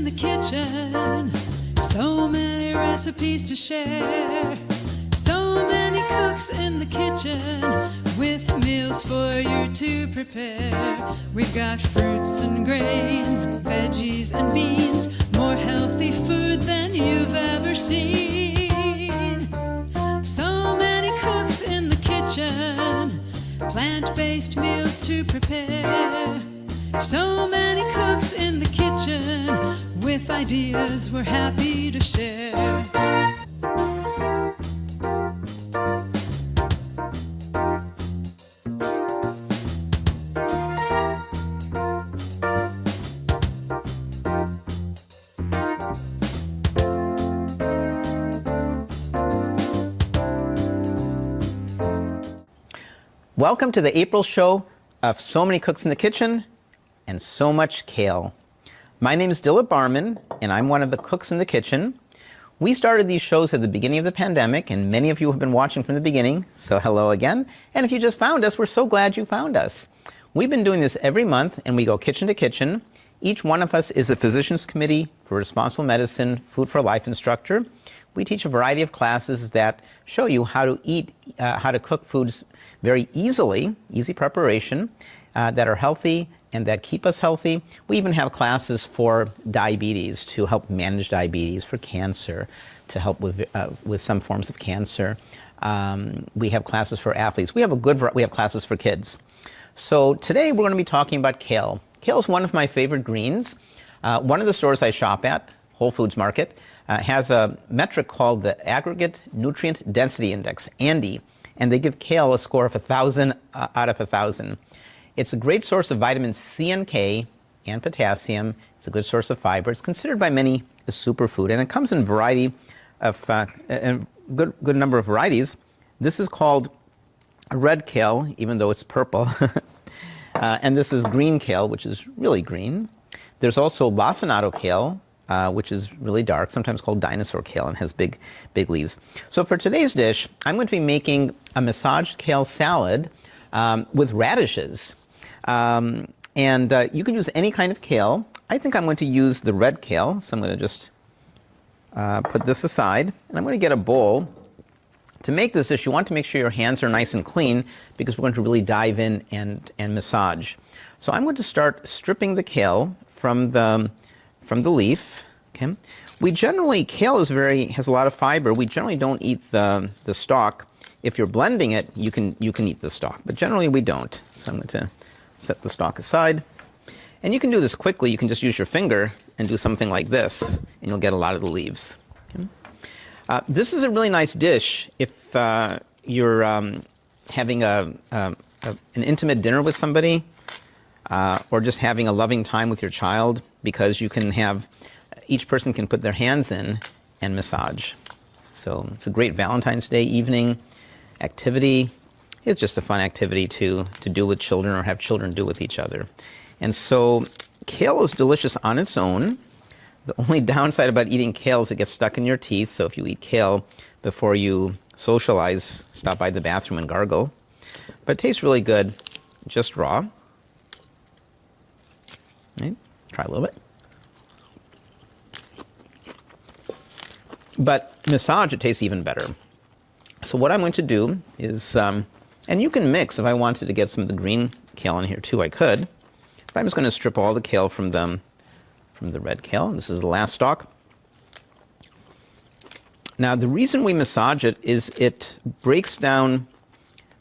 in the kitchen, so many recipes to share. So many cooks in the kitchen with meals for you to prepare. We've got fruits and grains, veggies and beans, more healthy food than you've ever seen. So many cooks in the kitchen, plant-based meals to prepare. So many cooks in the kitchen with ideas we're happy to share. Welcome to the April show of So Many Cooks in the Kitchen and So Much Kale. My name is Dilip Barman, and I'm one of the cooks in the kitchen. We started these shows at the beginning of the pandemic, and many of you have been watching from the beginning, so hello again. And if you just found us, we're so glad you found us. We've been doing this every month, and we go kitchen to kitchen. Each one of us is a Physicians Committee for Responsible Medicine Food for Life instructor. We teach a variety of classes that show you how to eat, how to cook foods very easily, easy preparation, that are healthy and that keep us healthy. We even have classes for diabetes to help manage diabetes, for cancer, to help with some forms of cancer. We have classes for athletes. We have classes for kids. So today we're going to be talking about kale. Kale is one of my favorite greens. One of the stores I shop at, Whole Foods Market, has a metric called the Aggregate Nutrient Density Index, ANDI, and they give kale a score of 1,000 out of 1,000. It's a great source of vitamin C and K and potassium. It's a good source of fiber. It's considered by many a superfood, and it comes in a good number of varieties. This is called a red kale, even though it's purple, and this is green kale, which is really green. There's also lacinato kale, which is really dark, sometimes called dinosaur kale, and has big leaves. So for today's dish, I'm going to be making a massaged kale salad with radishes. And you can use any kind of kale. I think I'm going to use the red kale, so I'm going to just put this aside, and I'm going to get a bowl. To make this dish, you want to make sure your hands are nice and clean because we're going to really dive in and massage. So I'm going to start stripping the kale from the leaf. Okay. Kale has a lot of fiber. We generally don't eat the stalk. If you're blending it, you can eat the stalk, but generally we don't. So I'm going to set the stalk aside. And you can do this quickly. You can just use your finger and do something like this, and you'll get a lot of the leaves. Okay. This is a really nice dish if you're having an intimate dinner with somebody, or just having a loving time with your child, because you can have, each person can put their hands in and massage. So it's a great Valentine's Day evening activity. It's just a fun activity to do with children or have children do with each other. And so kale is delicious on its own. The only downside about eating kale is it gets stuck in your teeth. So if you eat kale before you socialize, stop by the bathroom and gargle. But it tastes really good, just raw. Right. Try a little bit. But massage, it tastes even better. So what I'm going to do is, and you can mix. If I wanted to get some of the green kale in here too, I could. But I'm just going to strip all the kale from the red kale. This is the last stalk. Now the reason we massage it is it breaks down,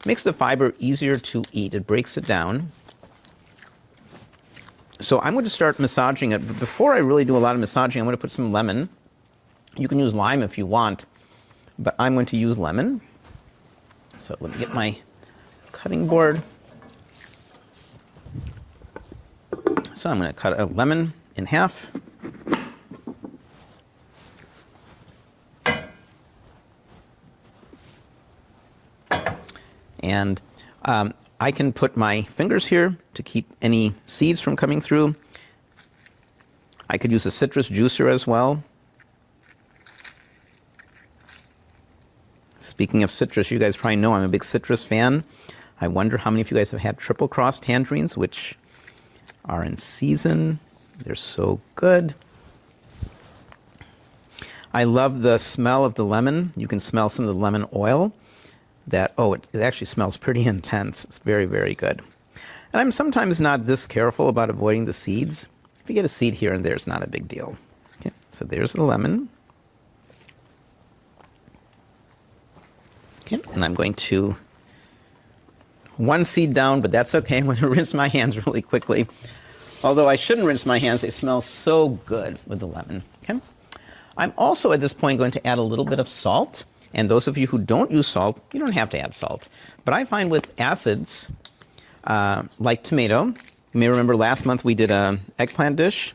makes the fiber easier to eat. It breaks it down. So I'm going to start massaging it, but before I really do a lot of massaging, I'm going to put some lemon. You can use lime if you want, but I'm going to use lemon. So let me get my cutting board. So I'm going to cut a lemon in half. And I can put my fingers here to keep any seeds from coming through. I could use a citrus juicer as well. Speaking of citrus, you guys probably know I'm a big citrus fan. I wonder how many of you guys have had triple cross tangerines, which are in season. They're so good. I love the smell of the lemon. You can smell some of the lemon oil. It actually smells pretty intense. It's very, very good. And I'm sometimes not this careful about avoiding the seeds. If you get a seed here and there, it's not a big deal. Okay, so there's the lemon. Okay, and I'm going to one seed down, but that's okay. I'm going to rinse my hands really quickly. Although I shouldn't rinse my hands, they smell so good with the lemon. Okay. I'm also at this point going to add a little bit of salt. And those of you who don't use salt, you don't have to add salt. But I find with acids, like tomato, you may remember last month we did an eggplant dish.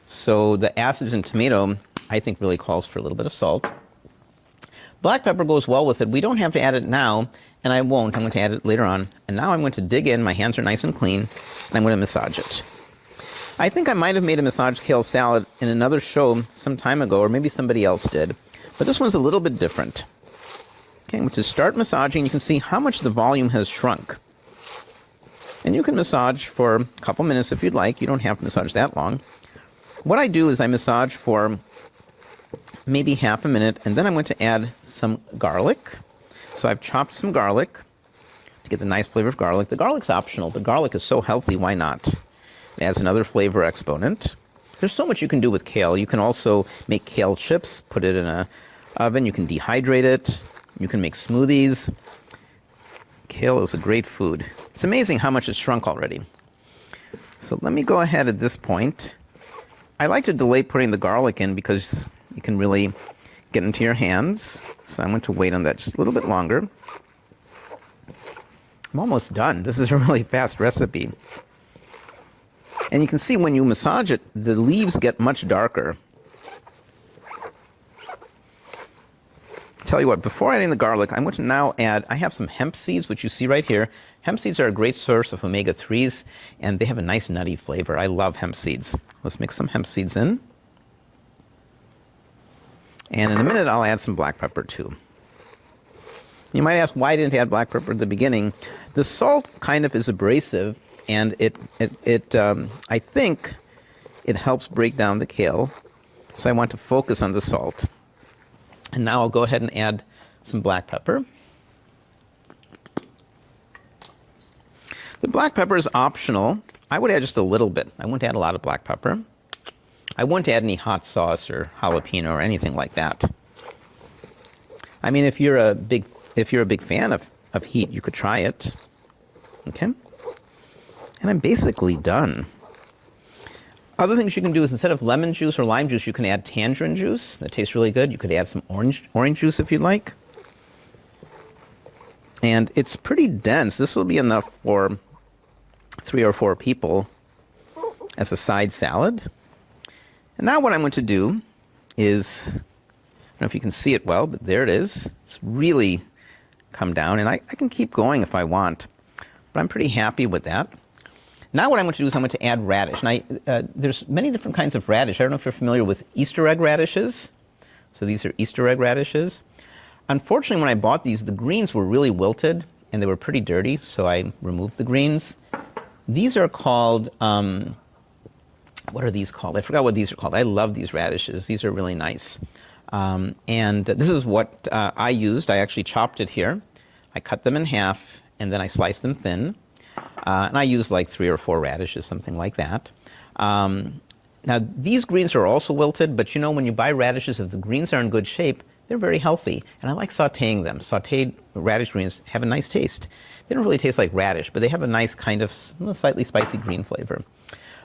So the acids in tomato, I think, really calls for a little bit of salt. Black pepper goes well with it. We don't have to add it now, and I won't. I'm going to add it later on. And now I'm going to dig in. My hands are nice and clean, and I'm going to massage it. I think I might have made a massaged kale salad in another show some time ago, or maybe somebody else did. But this one's a little bit different. Okay, I'm going to start massaging. You can see how much the volume has shrunk. And you can massage for a couple minutes if you'd like. You don't have to massage that long. What I do is I massage for maybe half a minute, and then I'm going to add some garlic. So I've chopped some garlic to get the nice flavor of garlic. The garlic's optional, but garlic is so healthy, why not? It adds another flavor exponent. There's so much you can do with kale. You can also make kale chips, put it in an oven. You can dehydrate it. You can make smoothies. Kale is a great food. It's amazing how much it's shrunk already. So let me go ahead at this point. I like to delay putting the garlic in because you can really get into your hands. So I'm going to wait on that just a little bit longer. I'm almost done. This is a really fast recipe. And you can see when you massage it, the leaves get much darker. Tell you what, before adding the garlic, I'm going to now add, I have some hemp seeds, which you see right here. Hemp seeds are a great source of omega-3s, and they have a nice nutty flavor. I love hemp seeds. Let's mix some hemp seeds in. And in a minute, I'll add some black pepper too. You might ask, why didn't I add black pepper at the beginning? The salt kind of is abrasive, and I think it helps break down the kale. So I want to focus on the salt. And now I'll go ahead and add some black pepper. The black pepper is optional. I would add just a little bit. I wouldn't add a lot of black pepper. I wouldn't add any hot sauce or jalapeno or anything like that. I mean, if you're a big fan of heat, you could try it. Okay? And I'm basically done. Other things you can do is instead of lemon juice or lime juice, you can add tangerine juice. That tastes really good. You could add some orange juice if you'd like. And it's pretty dense. This will be enough for 3 or 4 people as a side salad. And now what I'm going to do is, I don't know if you can see it well, but there it is. It's really come down, and I can keep going if I want, but I'm pretty happy with that. Now what I'm going to do is I'm going to add radish. And there's many different kinds of radish. I don't know if you're familiar with Easter egg radishes. So these are Easter egg radishes. Unfortunately, when I bought these, the greens were really wilted, and they were pretty dirty, so I removed the greens. These are called, what are these called? I forgot what these are called. I love these radishes. These are really nice. And this is what I used. I actually chopped it here. I cut them in half, and then I sliced them thin. And I used like 3 or 4 radishes, something like that. Now, these greens are also wilted, but you know, when you buy radishes, if the greens are in good shape, they're very healthy. And I like sauteing them. Sauteed radish greens have a nice taste. They don't really taste like radish, but they have a nice kind of slightly spicy green flavor.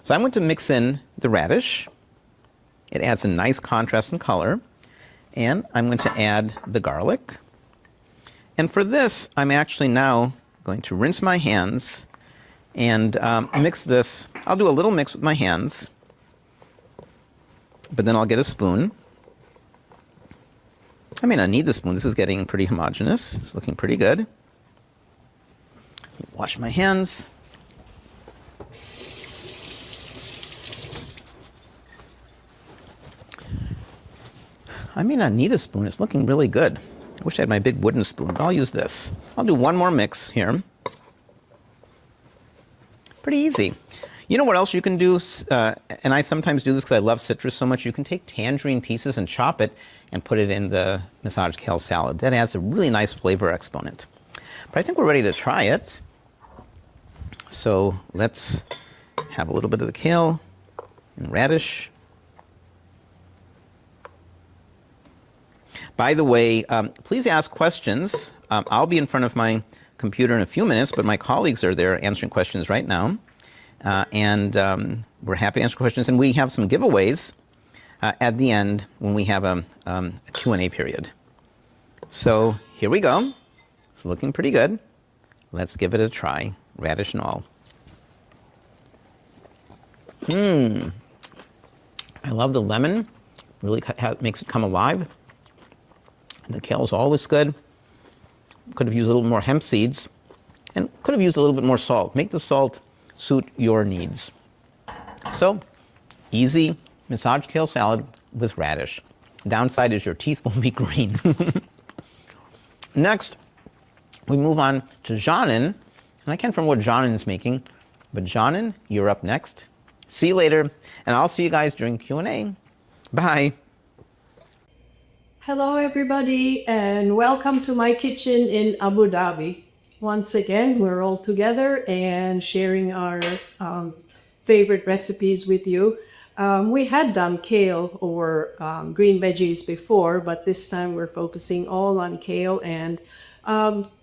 So I'm going to mix in the radish. It adds a nice contrast in color. And I'm going to add the garlic. And for this, I'm actually now going to rinse my hands and mix this. I'll do a little mix with my hands, but then I'll get a spoon. I may not need the spoon. This is getting pretty homogeneous. It's looking pretty good. Wash my hands. I may not need a spoon. It's looking really good. I wish I had my big wooden spoon, but I'll use this. I'll do one more mix here. Pretty easy. You know what else you can do? And I sometimes do this because I love citrus so much. You can take tangerine pieces and chop it and put it in the massaged kale salad. That adds a really nice flavor exponent. But I think we're ready to try it. So let's have a little bit of the kale and radish. By the way, please ask questions. I'll be in front of my computer in a few minutes, but my colleagues are there answering questions right now. And we're happy to answer questions. And we have some giveaways at the end when we have a Q&A period. So here we go. It's looking pretty good. Let's give it a try, radish and all. I love the lemon. Really makes it come alive. The kale is always good. Could have used a little more hemp seeds. And could have used a little bit more salt. Make the salt suit your needs. So, easy massaged kale salad with radish. Downside is your teeth will be green. Next, we move on to Janin. And I can't remember what Janin is making, but Janin, you're up next. See you later, and I'll see you guys during Q&A. Bye. Hello everybody, and welcome to my kitchen in Abu Dhabi. Once again, we're all together and sharing our favorite recipes with you. We had done kale or green veggies before, but this time we're focusing all on kale, and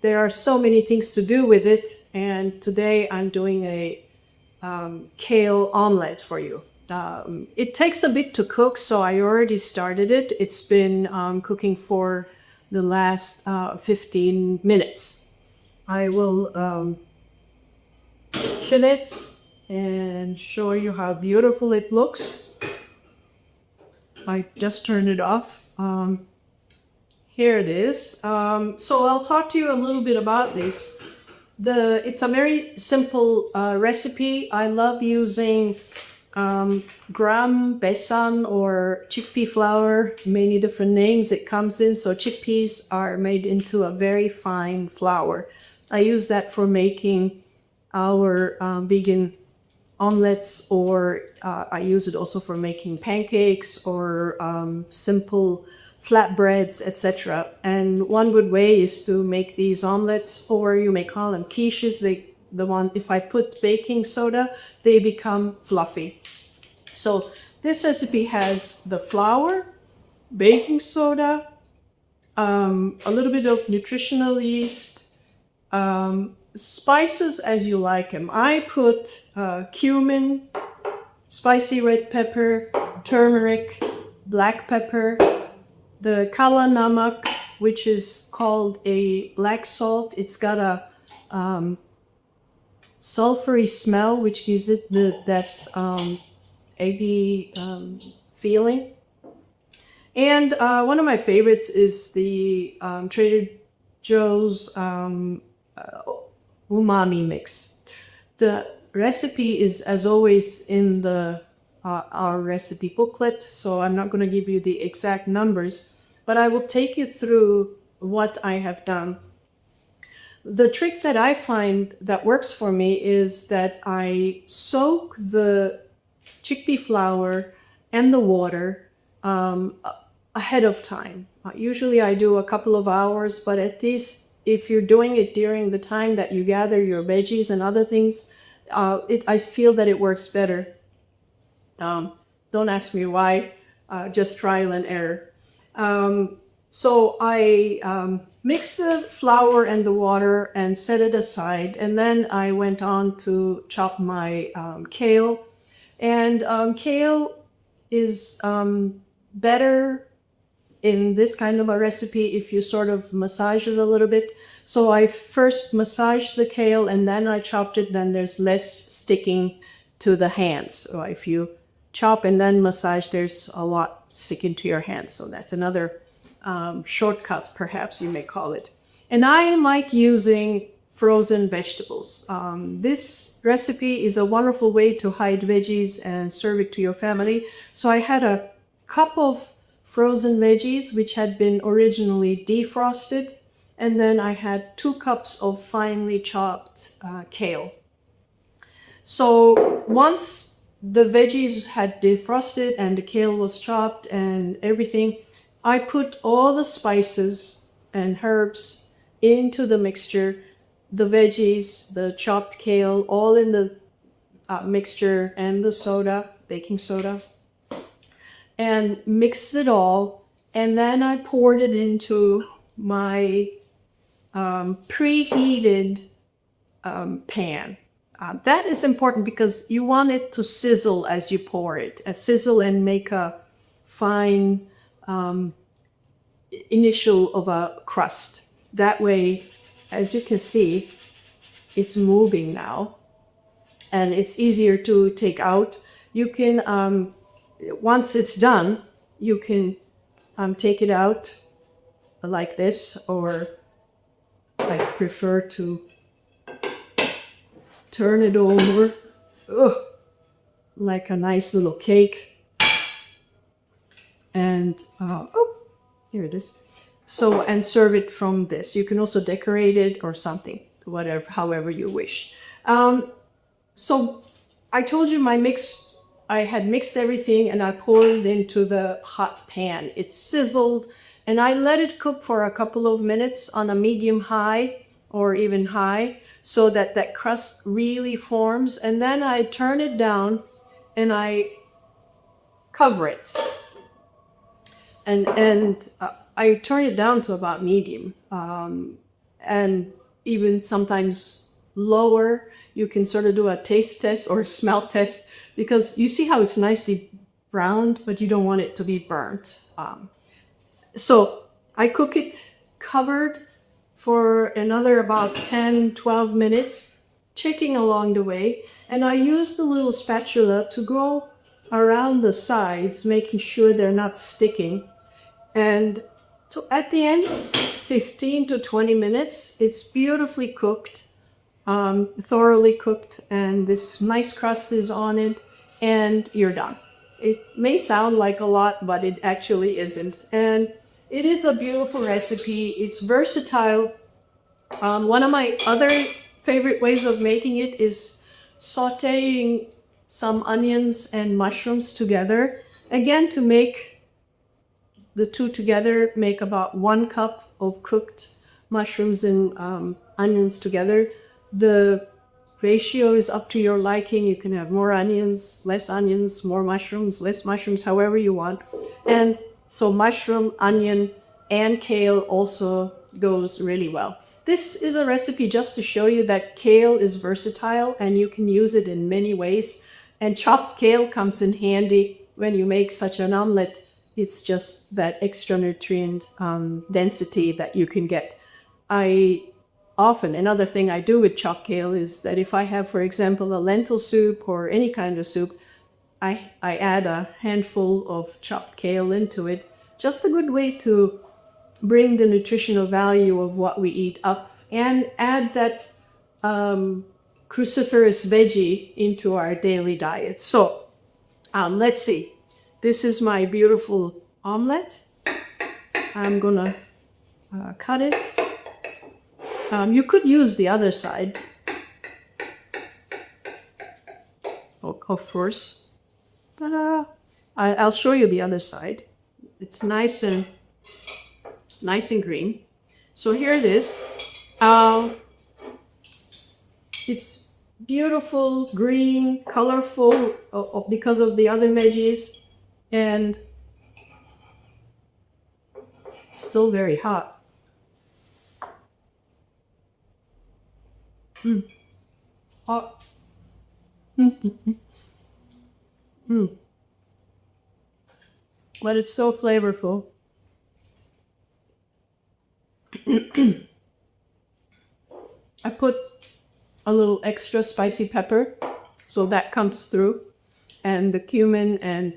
there are so many things to do with it. And today I'm doing a kale omelet for you. It takes a bit to cook, so I already started it. It's been cooking for the last 15 minutes. I will kitchen it and show you how beautiful it looks. I just turned it off. Here it is. So I'll talk to you a little bit about this. It's a very simple recipe. I love using gram besan or chickpea flour, many different names it comes in. So chickpeas are made into a very fine flour. I use that for making our vegan omelets, or I use it also for making pancakes or simple flatbreads, etc. And one good way is to make these omelets, or you may call them quiches. If I put baking soda, they become fluffy. So this recipe has the flour, baking soda, a little bit of nutritional yeast, spices as you like them. I put cumin, spicy red pepper, turmeric, black pepper, the kala namak, which is called a black salt. It's got a sulfury smell, which gives it that eggy feeling. And one of my favorites is the Trader Joe's umami mix. The recipe is, as always, in our recipe booklet, so I'm not going to give you the exact numbers, but I will take you through what I have done. The trick that I find that works for me is that I soak the chickpea flour and the water ahead of time. Usually I do a couple of hours, but at least if you're doing it during the time that you gather your veggies and other things, I feel that it works better. Don't ask me why, just trial and error. So I mixed the flour and the water and set it aside, and then I went on to chop my kale. And kale is better in this kind of a recipe if you sort of massage it a little bit. So I first massaged the kale and then I chopped it, then there's less sticking to the hands. So if you chop and then massage, there's a lot sticking to your hands. So that's another shortcut, perhaps you may call it. And I like using frozen vegetables. This recipe is a wonderful way to hide veggies and serve it to your family. So I had a cup of frozen veggies, which had been originally defrosted. And then I had 2 cups of finely chopped kale. So once the veggies had defrosted and the kale was chopped and everything, I put all the spices and herbs into the mixture, the veggies, the chopped kale, all in the mixture, and the soda, baking soda, and mixed it all. And then I poured it into my preheated pan. That is important because you want it to sizzle as you pour it, sizzle and make a fine initial of a crust. That way, as you can see, it's moving now, and it's easier to take out. You can, once it's done, you can take it out like this, or I prefer to turn it over, like a nice little cake. And, oh, here it is. So, and serve it from this. You can also decorate it or something, whatever, however you wish. So I told you I had mixed everything and I poured it into the hot pan. It sizzled and I let it cook for a couple of minutes on a medium high or even high, so that that crust really forms. And then I turn it down and I cover it. And I turn it down to about medium, and even sometimes lower. You can sort of do a taste test or smell test, because you see how it's nicely browned, but you don't want it to be burnt. So I cook it covered for another about 10-12 minutes, checking along the way. And I use the little spatula to go around the sides, making sure they're not sticking. And at the end, 15 to 20 minutes, it's beautifully cooked, thoroughly cooked, and this nice crust is on it, and you're done. It may sound like a lot, but it actually isn't. And it is a beautiful recipe. It's versatile. One of my other favorite ways of making it is sauteing some onions and mushrooms together. Again, to make the two together, make about 1 cup of cooked mushrooms and onions together. The ratio is up to your liking. You can have more onions, more mushrooms, less mushrooms, however you want. And so mushroom, onion, and kale also goes really well. This is a recipe just to show you that kale is versatile and you can use it in many ways. And chopped kale comes in handy when you make such an omelet. It's just that extra nutrient density that you can get. Another thing I do with chopped kale is that if I have, for example, a lentil soup or any kind of soup, I add a handful of chopped kale into it. Just a good way to bring the nutritional value of what we eat up and add that cruciferous veggie into our daily diet. So let's see. This is my beautiful omelet. I'm gonna cut it. You could use the other side, of course. Ta-da! I'll show you the other side. It's nice and green. So here it is. It's beautiful, green, colorful because of the other veggies, and still very hot. Hot. But it's so flavorful. I put a little extra spicy pepper, so that comes through, and the cumin, and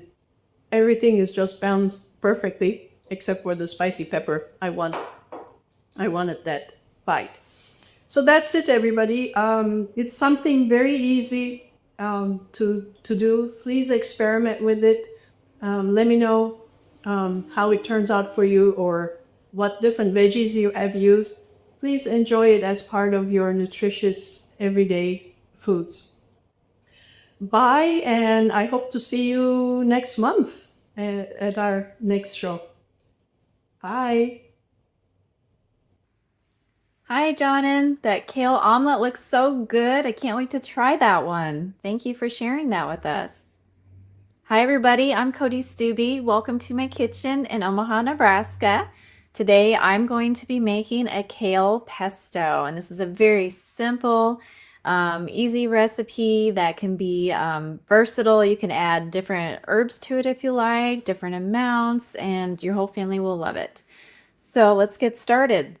everything is just balanced perfectly, except for the spicy pepper. I wanted that bite. So that's it, everybody. It's something very easy to do. Please experiment with it. Let me know how it turns out for you, or what different veggies you have used. Please enjoy it as part of your nutritious everyday foods. Bye, and I hope to see you next month at our next show. Bye. Hi, Jonan. That kale omelet looks so good. I can't wait to try that one. Thank you for sharing that with us. Hi, everybody. I'm Cody Stubbe. Welcome to my kitchen in Omaha, Nebraska. Today, I'm going to be making a kale pesto, and this is a very simple, easy recipe that can be versatile. You can add different herbs to it if you like, different amounts, and your whole family will love it. So let's get started.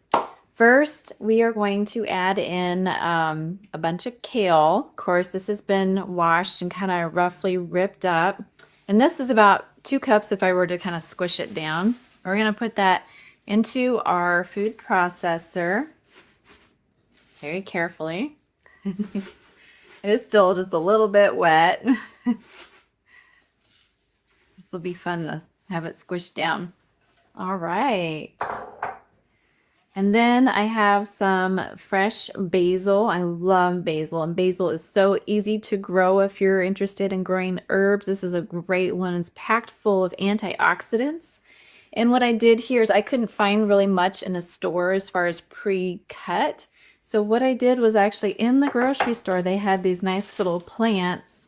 First, we are going to add in a bunch of kale. Of course, this has been washed and kind of roughly ripped up. And this is about 2 cups if I were to kind of squish it down. We're going to put that into our food processor very carefully. It is still just a little bit wet. This will be fun to have it squished down. All right. And then I have some fresh basil. I love basil, and basil is so easy to grow if you're interested in growing herbs. This is a great one. It's packed full of antioxidants. And what I did here is I couldn't find really much in a store as far as pre-cut. So what I did was actually in the grocery store, they had these nice little plants,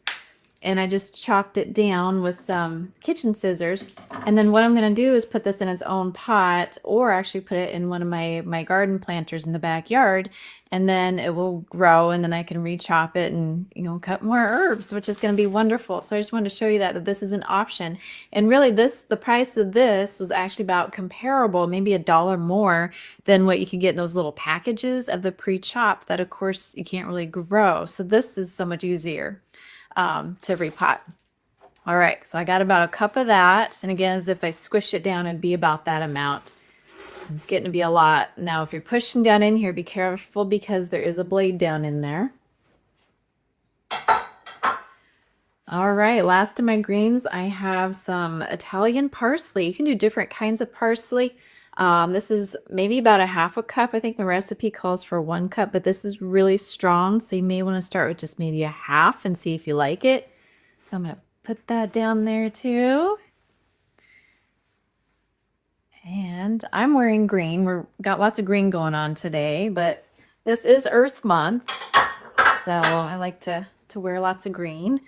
and I just chopped it down with some kitchen scissors. And then what I'm going to do is put this in its own pot, or actually put it in one of my garden planters in the backyard, and then it will grow, and then I can re-chop it and, you know, cut more herbs, which is going to be wonderful. So I just wanted to show you that this is an option. And really the price of this was actually about comparable, maybe $1 more than what you can get in those little packages of the pre-chopped that of course you can't really grow. So this is so much easier to repot. All right, so I got about a cup of that. And again, as if I squish it down, it'd be about that amount. It's getting to be a lot. Now, if you're pushing down in here, be careful because there is a blade down in there. All right, last of my greens, I have some Italian parsley. You can do different kinds of parsley. This is maybe about a half a cup. I think my recipe calls for 1 cup, but this is really strong. So you may want to start with just maybe a half and see if you like it. So I'm going to put that down there too. And I'm wearing green. We've got lots of green going on today, but this is Earth Month. So I like to wear lots of green.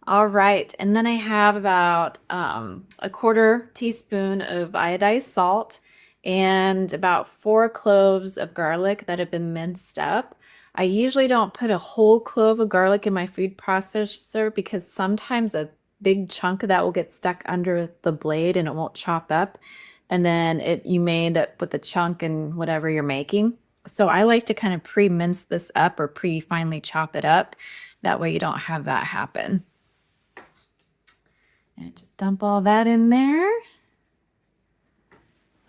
All right, and then I have about a 1/4 teaspoon of iodized salt and about 4 cloves of garlic that have been minced up. I usually don't put a whole clove of garlic in my food processor because sometimes a big chunk of that will get stuck under the blade and it won't chop up. And then you may end up with a chunk in whatever you're making. So I like to kind of pre-mince this up or pre-finely chop it up. That way you don't have that happen. And just dump all that in there.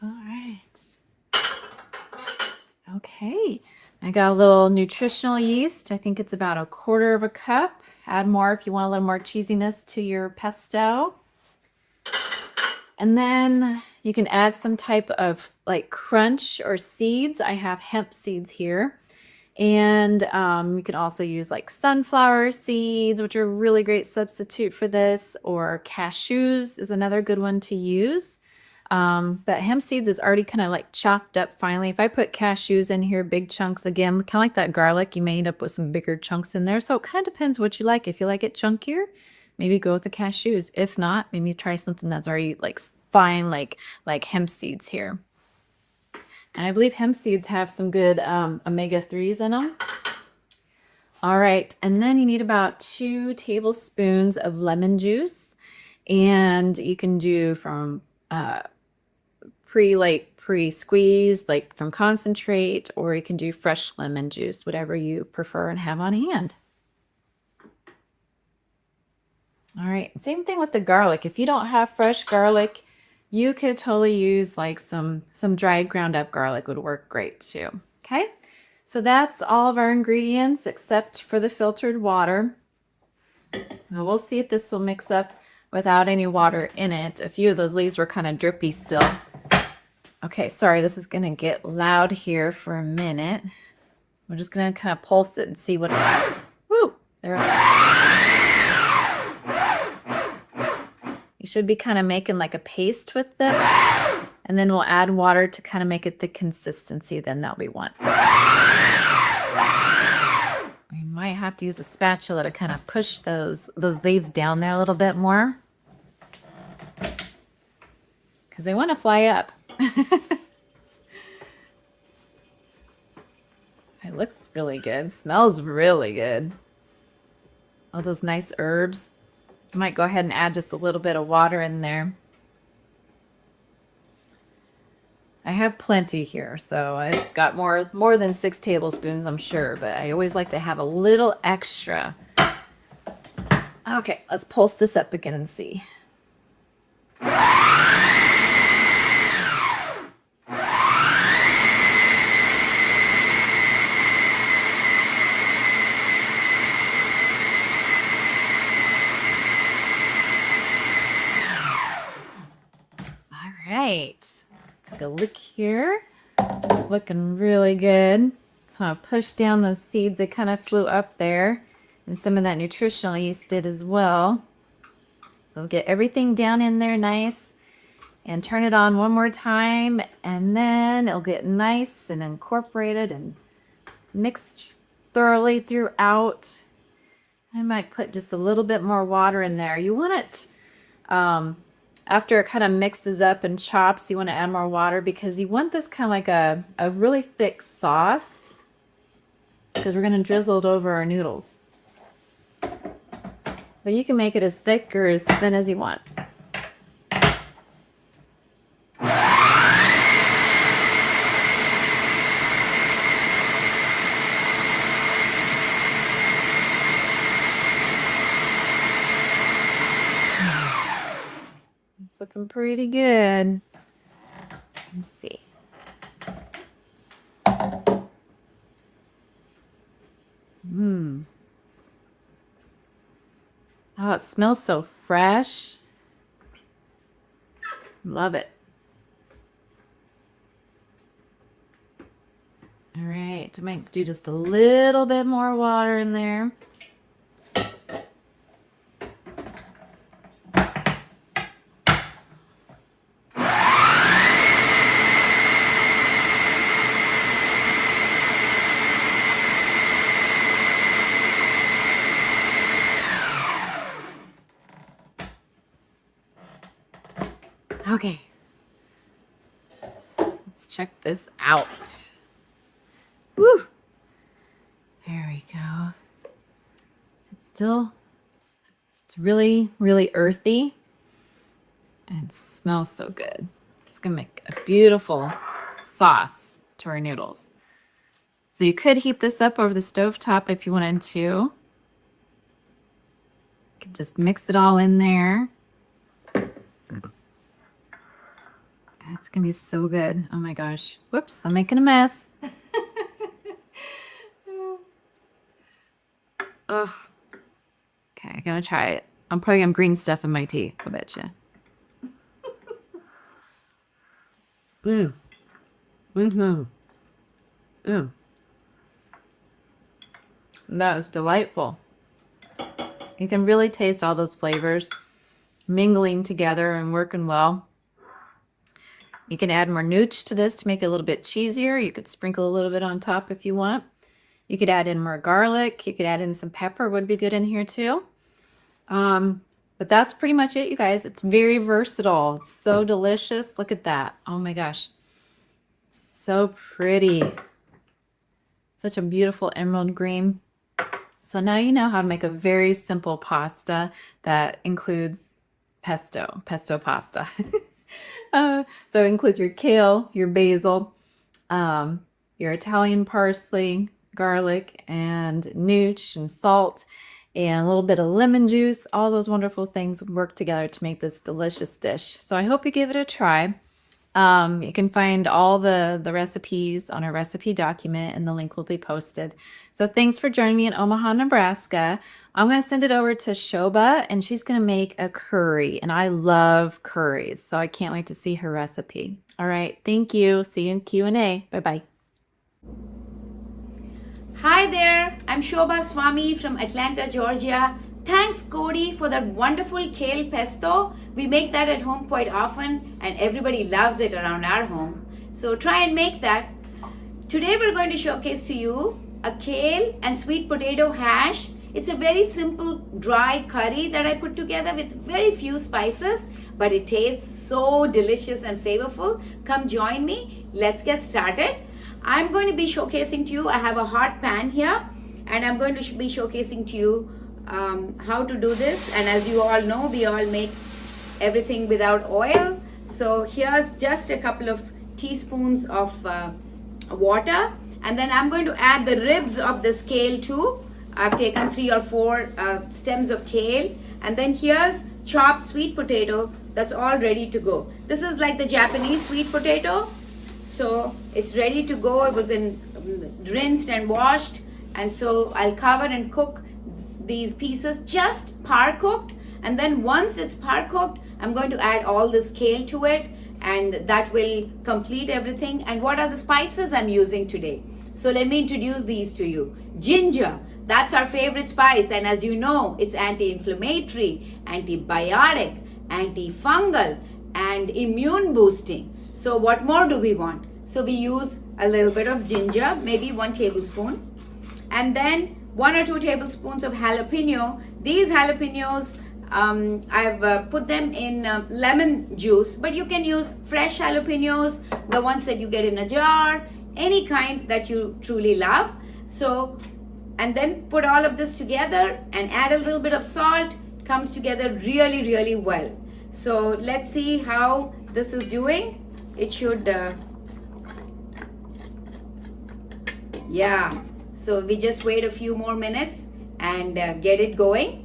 All right. Okay. I got a little nutritional yeast. I think it's about a 1/4 cup. Add more if you want a little more cheesiness to your pesto. And then you can add some type of like crunch or seeds. I have hemp seeds here. And you can also use like sunflower seeds, which are a really great substitute for this, or cashews is another good one to use. But hemp seeds is already kind of like chopped up finely. If I put cashews in here, big chunks, again, kind of like that garlic, you may end up with some bigger chunks in there. So it kind of depends what you like. If you like it chunkier, maybe go with the cashews. If not, maybe try something that's already like fine, like hemp seeds here. And I believe hemp seeds have some good omega-3s in them. All right, and then you need about 2 tablespoons of lemon juice. And you can do from pre-squeezed, like from concentrate, or you can do fresh lemon juice, whatever you prefer and have on hand. All right, same thing with the garlic. If you don't have fresh garlic, you could totally use like some dried ground up garlic would work great too. Okay, so that's all of our ingredients except for the filtered water. Now we'll see if this will mix up without any water in it. A few of those leaves were kind of drippy still. Okay, sorry, this is gonna get loud here for a minute. We're just gonna kind of pulse it and see what it is. Woo, there it is. You should be kind of making like a paste with this. And then we'll add water to kind of make it the consistency then that we want. We might have to use a spatula to kind of push those leaves down there a little bit more. Because they want to fly up. It looks really good. Smells really good. All those nice herbs. I might go ahead and add just a little bit of water in there. I have plenty here, so I've got more than 6 tablespoons, I'm sure, but I always like to have a little extra. Okay, let's pulse this up again and see. All right. Take a look here. Looking really good. So I'm going to push down those seeds. They kind of flew up there. And some of that nutritional yeast did as well. So get everything down in there nice. And turn it on one more time. And then it'll get nice and incorporated and mixed thoroughly throughout. I might put just a little bit more water in there. You want it... after it kind of mixes up and chops, you want to add more water because you want this kind of like a really thick sauce because we're going to drizzle it over our noodles. But you can make it as thick or as thin as you want. It's looking pretty good. Let's see. Oh, it smells so fresh. Love it. All right, I might do just a little bit more water in there. Okay, let's check this out. Woo! There we go. It's really, really earthy and it smells so good. It's gonna make a beautiful sauce to our noodles. So you could heat this up over the stovetop if you wanted to. You could just mix it all in there. It's gonna be so good. Oh my gosh. Whoops, I'm making a mess. Ugh. Okay, I'm gonna try it. I'm probably gonna have green stuff in my tea, I bet you. That was delightful. You can really taste all those flavors mingling together and working well. You can add more nooch to this to make it a little bit cheesier. You could sprinkle a little bit on top if you want. You could add in more garlic. You could add in some pepper, would be good in here too. But that's pretty much it, you guys. It's very versatile. It's so delicious. Look at that. Oh my gosh. So pretty. Such a beautiful emerald green. So now you know how to make a very simple pasta that includes pesto pasta. So it includes your kale, your basil, your Italian parsley, garlic, and nooch and salt, and a little bit of lemon juice. All those wonderful things work together to make this delicious dish. So I hope you give it a try. You can find all the recipes on our recipe document, and the link will be posted. So thanks for joining me in Omaha, Nebraska. I'm going to send it over to Shoba, and she's going to make a curry, and I love curries, so I can't wait to see her recipe. All right, thank you. See you in Q&A. Bye-bye. Hi there, I'm Shobha Swami from Atlanta, Georgia. Thanks, Cody, for that wonderful kale pesto. We make that at home quite often and everybody loves it around our home. So try and make that. Today we're going to showcase to you a kale and sweet potato hash. It's a very simple dry curry that I put together with very few spices, but it tastes so delicious and flavorful. Come join me. Let's get started. I'm going to be showcasing to you, I have a hot pan here and I'm going to be showcasing to you how to do this. And as you all know, we all make everything without oil. So here's just a couple of teaspoons of water, and then I'm going to add the ribs of this kale too. I've taken 3 or 4 stems of kale, and then here's chopped sweet potato that's all ready to go. This is like the Japanese sweet potato, so it's ready to go. It was rinsed and washed, and so I'll cover and cook these pieces just par cooked, and then once it's par cooked, I'm going to add all this kale to it, and that will complete everything. And what are the spices I'm using today? So let me introduce these to you. Ginger, that's our favorite spice, and as you know, it's anti-inflammatory, antibiotic, antifungal, and immune boosting. So what more do we want? So we use a little bit of ginger, maybe 1 tablespoon, and then 1 or 2 tablespoons of jalapeno. These jalapenos, I've put them in lemon juice, but you can use fresh jalapenos, the ones that you get in a jar, any kind that you truly love. So, and then put all of this together and add a little bit of salt. It comes together really, really well. So let's see how this is doing. It should, yeah. So we just wait a few more minutes and get it going.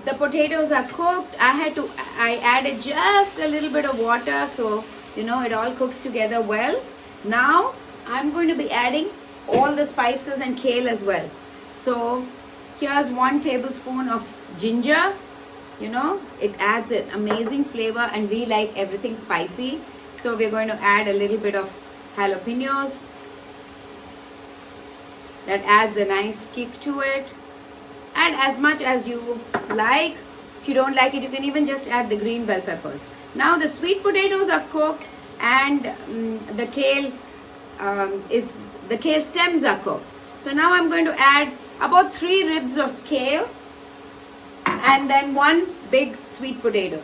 The potatoes are cooked. I added just a little bit of water, so you know it all cooks together well. Now I'm going to be adding all the spices and kale as well. So here's 1 tablespoon of ginger. You know, it adds an amazing flavor, and we like everything spicy. So we're going to add a little bit of jalapenos. That adds a nice kick to it. And as much as you like. If you don't like it, you can even just add the green bell peppers. Now the sweet potatoes are cooked, and the kale stems are cooked. So now I'm going to add about 3 ribs of kale and then 1 big sweet potato.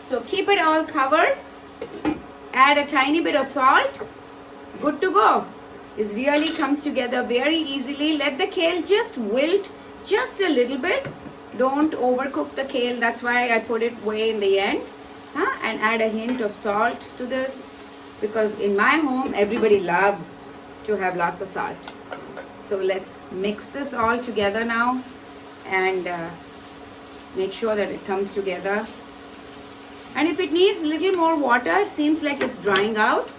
So keep it all covered. Add a tiny bit of salt. Good to go. This really comes together very easily. Let the kale just wilt just a little bit. Don't overcook the kale. That's why I put it way in the end. And add a hint of salt to this, because in my home everybody loves to have lots of salt. So let's mix this all together now and make sure that it comes together. And if it needs a little more water, it seems like it's drying out,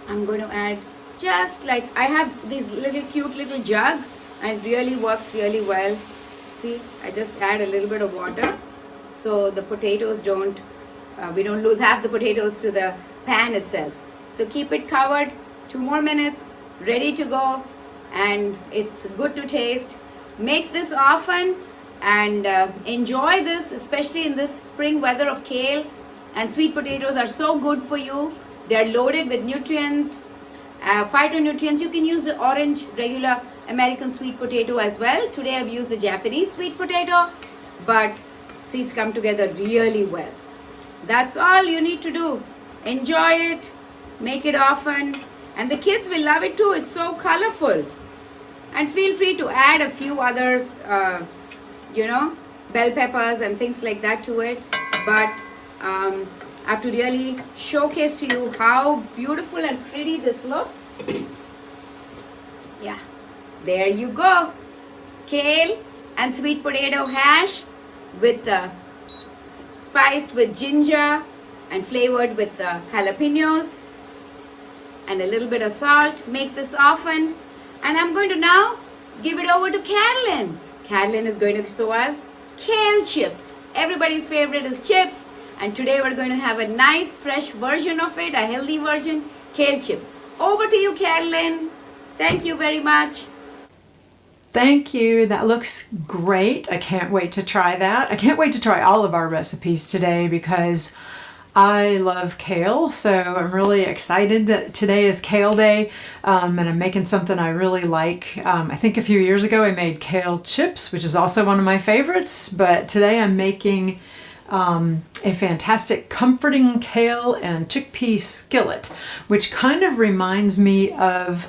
I'm going to add just like, I have this little cute little jug and it really works really well. See, I just add a little bit of water so the potatoes we don't lose half the potatoes to the pan itself. So keep it covered, 2 more minutes, ready to go, and it's good to taste. Make this often and enjoy this, especially in this spring weather of kale and sweet potatoes are so good for you. They're loaded with nutrients, phytonutrients. You can use the orange regular American sweet potato as well. Today I've used the Japanese sweet potato, but seeds come together really well. That's all you need to do. Enjoy it, make it often, and the kids will love it too. It's so colorful. And feel free to add a few other bell peppers and things like that to it, but I have to really showcase to you how beautiful and pretty this looks. Yeah, there you go. Kale and sweet potato hash with spiced with ginger and flavored with jalapenos and a little bit of salt. Make this often. And I'm going to now give it over to Carolyn. Carolyn is going to show us kale chips. Everybody's favorite is chips. And today we're going to have a nice fresh version of it, a healthy version, kale chip. Over to you, Carolyn. Thank you very much. Thank you. That looks great. I can't wait to try that. I can't wait to try all of our recipes today because I love kale. So I'm really excited that today is Kale Day, and I'm making something I really like. I think a few years ago I made Kale Chips, which is also one of my favorites, but today I'm making a fantastic comforting kale and chickpea skillet, which kind of reminds me of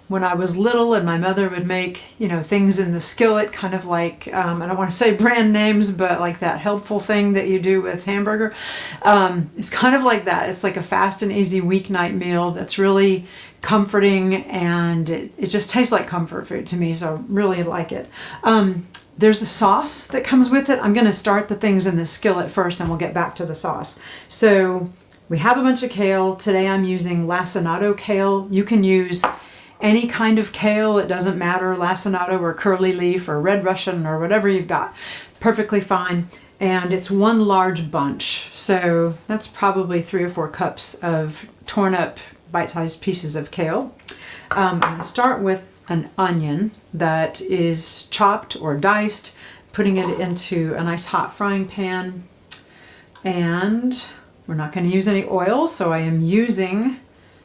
when I was little and my mother would make, you know, things in the skillet, kind of like, I don't want to say brand names, but like that helpful thing that you do with hamburger. It's kind of like that. It's like a fast and easy weeknight meal that's really comforting, and it just tastes like comfort food to me, so I really like it. There's a sauce that comes with it. I'm going to start the things in the skillet first and we'll get back to the sauce. So we have a bunch of kale. Today I'm using lacinato kale. You can use any kind of kale, it doesn't matter, lacinato or curly leaf or red Russian or whatever you've got, perfectly fine. And it's one large bunch, so that's probably 3 or 4 cups of torn up bite-sized pieces of kale. I'm going to start with an onion that is chopped or diced, putting it into a nice hot frying pan. And we're not going to use any oil, so I am using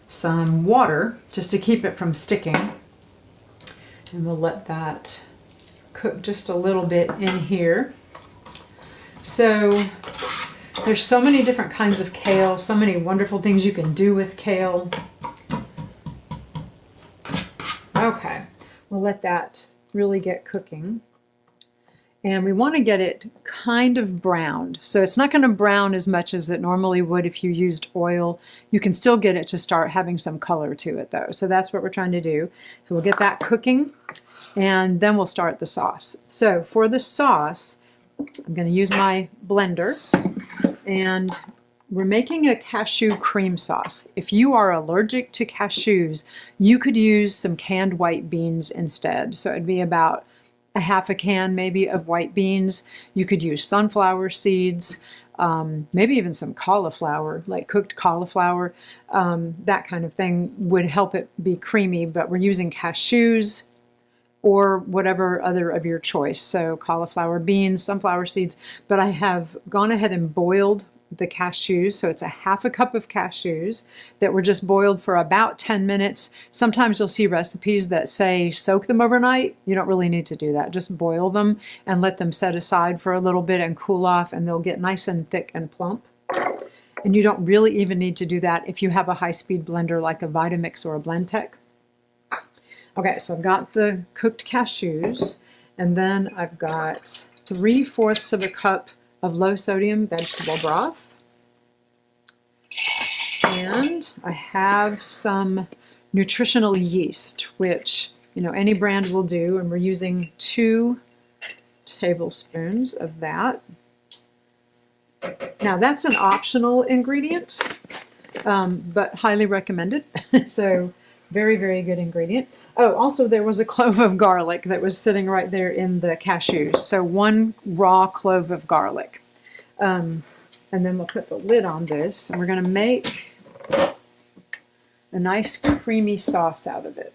some water just to keep it from sticking, and we'll let that cook just a little bit in here. So there's so many different kinds of kale, so many wonderful things you can do with kale. Okay, we'll let that really get cooking. And we want to get it kind of browned. So it's not going to brown as much as it normally would if you used oil. You can still get it to start having some color to it though. So that's what we're trying to do. So we'll get that cooking and then we'll start the sauce. So for the sauce, I'm going to use my blender, and we're making a cashew cream sauce. If you are allergic to cashews, you could use some canned white beans instead. So it'd be about a half a can maybe of white beans. You could use sunflower seeds, maybe even some cauliflower, like cooked cauliflower. That kind of thing would help it be creamy, but we're using cashews or whatever other of your choice. So cauliflower, beans, sunflower seeds, but I have gone ahead and boiled the cashews. So it's a half a cup of cashews that were just boiled for about 10 minutes. Sometimes you'll see recipes that say soak them overnight. You don't really need to do that. Just boil them and let them set aside for a little bit and cool off, and they'll get nice and thick and plump. And you don't really even need to do that if you have a high-speed blender like a Vitamix or a Blendtec. Okay, so I've got the cooked cashews, and then I've got 3/4 of a cup of low-sodium vegetable broth. And I have some nutritional yeast, which, you know, any brand will do, and we're using 2 tablespoons of that. Now that's an optional ingredient, but highly recommended. So very, very good ingredient. Oh, also there was a clove of garlic that was sitting right there in the cashews. So 1 raw clove of garlic. And then we'll put the lid on this, and we're going to make a nice creamy sauce out of it.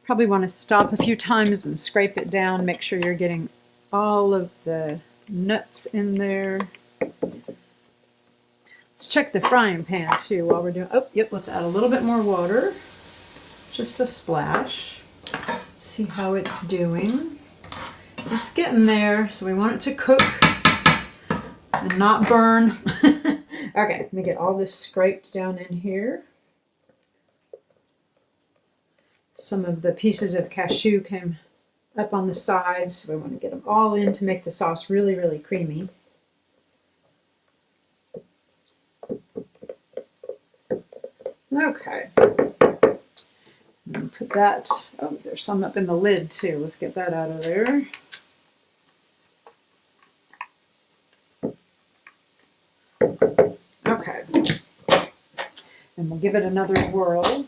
Probably want to stop a few times and scrape it down, make sure you're getting all of the nuts in there. Let's check the frying pan too while we're doing, oh, yep, let's add a little bit more water, just a splash. See how it's doing. It's getting there, so we want it to cook and not burn. Okay, let me get all this scraped down in here. Some of the pieces of cashew came up on the sides, so we want to get them all in to make the sauce really, really creamy. Okay. Put that, oh, there's some up in the lid too. Let's get that out of there. Okay. give it another whirl.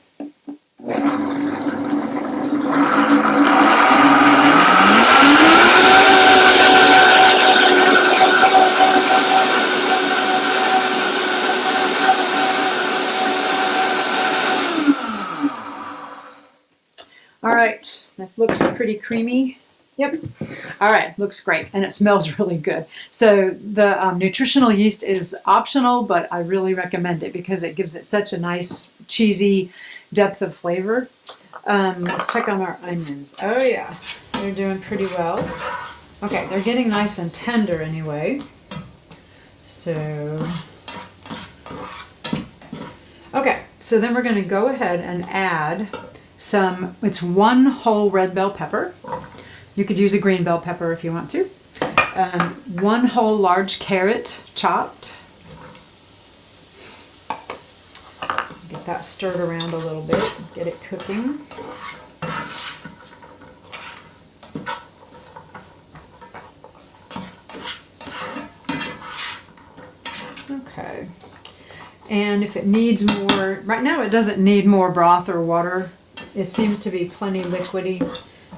All right, that looks pretty creamy. Yep. All right, looks great, and it smells really good. So the nutritional yeast is optional, but I really recommend it because it gives it such a nice cheesy depth of flavor. Let's check on our onions. Oh yeah, they're doing pretty well. Okay, they're getting nice and tender anyway. So, okay, so then we're going to go ahead and add it's 1 whole red bell pepper. You could use a green bell pepper if you want to. 1 whole large carrot chopped. Get that stirred around a little bit, get it cooking. Okay. And if it needs more, right now it doesn't need more broth or water. It seems to be plenty liquidy,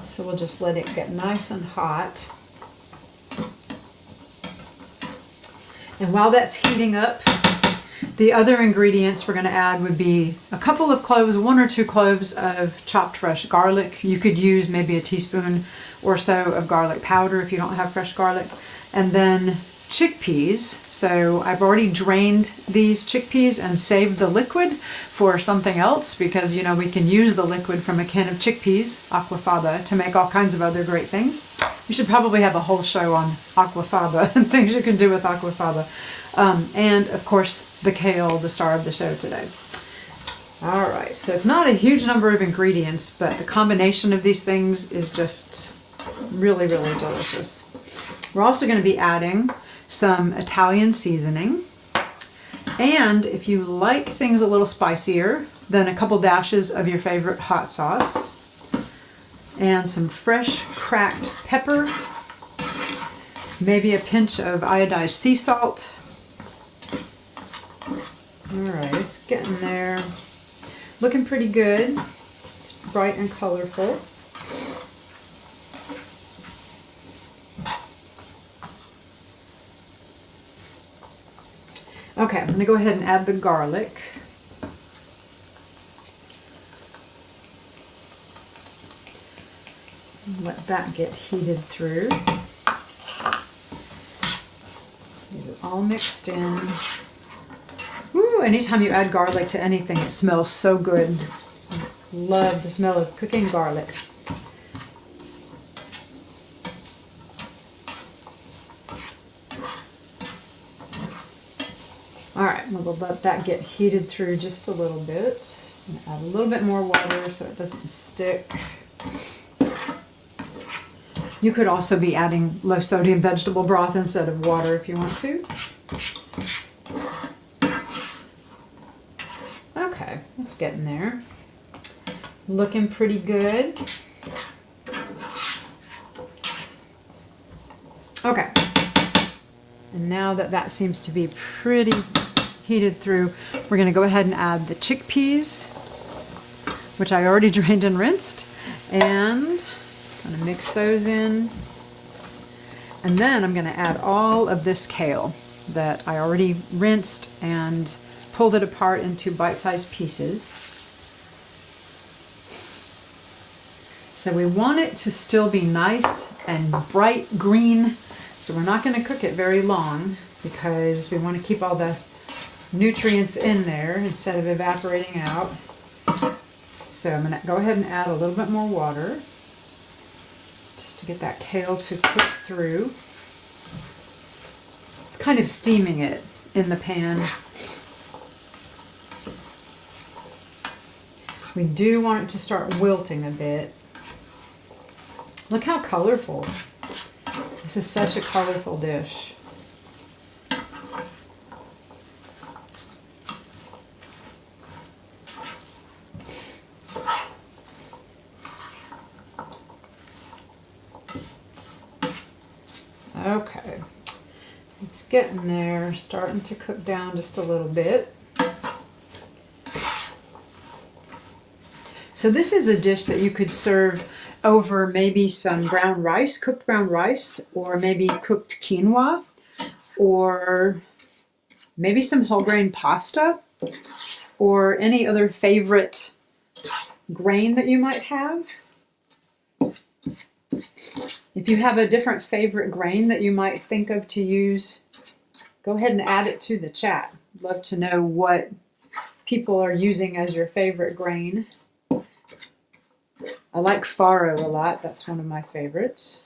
so we'll just let it get nice and hot. And while that's heating up, the other ingredients we're going to add would be a couple of cloves, 1 or 2 cloves of chopped fresh garlic. You could use maybe a teaspoon or so of garlic powder if you don't have fresh garlic. And then chickpeas. So I've already drained these chickpeas and saved the liquid for something else because, you know, we can use the liquid from a can of chickpeas, aquafaba, to make all kinds of other great things. You should probably have a whole show on aquafaba and things you can do with aquafaba. And of course, the kale, the star of the show today. All right, so it's not a huge number of ingredients, but the combination of these things is just really, really delicious. We're also going to be adding some Italian seasoning. And if you like things a little spicier, then a couple dashes of your favorite hot sauce. And some fresh cracked pepper. Maybe a pinch of iodized sea salt. All right, it's getting there. Looking pretty good. It's bright and colorful. Okay, I'm going to go ahead and add the garlic. Let that get heated through. Get it all mixed in. Woo, anytime you add garlic to anything, it smells so good. Love the smell of cooking garlic. All right, we'll let that get heated through just a little bit. And add a little bit more water so it doesn't stick. You could also be adding low sodium vegetable broth instead of water if you want to. Okay, it's getting there. Looking pretty good. Okay. And now that that seems to be pretty heated through, we're going to go ahead and add the chickpeas, which I already drained and rinsed, and I'm going to mix those in. And then I'm going to add all of this kale that I already rinsed and pulled it apart into bite-sized pieces. So we want it to still be nice and bright green. So we're not going to cook it very long because we want to keep all the nutrients in there instead of evaporating out. So I'm going to go ahead and add a little bit more water just to get that kale to cook through. It's kind of steaming it in the pan. We do want it to start wilting a bit. Look how colorful. This is such a colorful dish. Okay, it's getting there, starting to cook down just a little bit. So this is a dish that you could serve over maybe some brown rice, cooked brown rice, or maybe cooked quinoa, or maybe some whole grain pasta, or any other favorite grain that you might have. If you have a different favorite grain that you might think of to use, go ahead and add it to the chat. I'd love to know what people are using as your favorite grain. I like farro a lot. That's one of my favorites.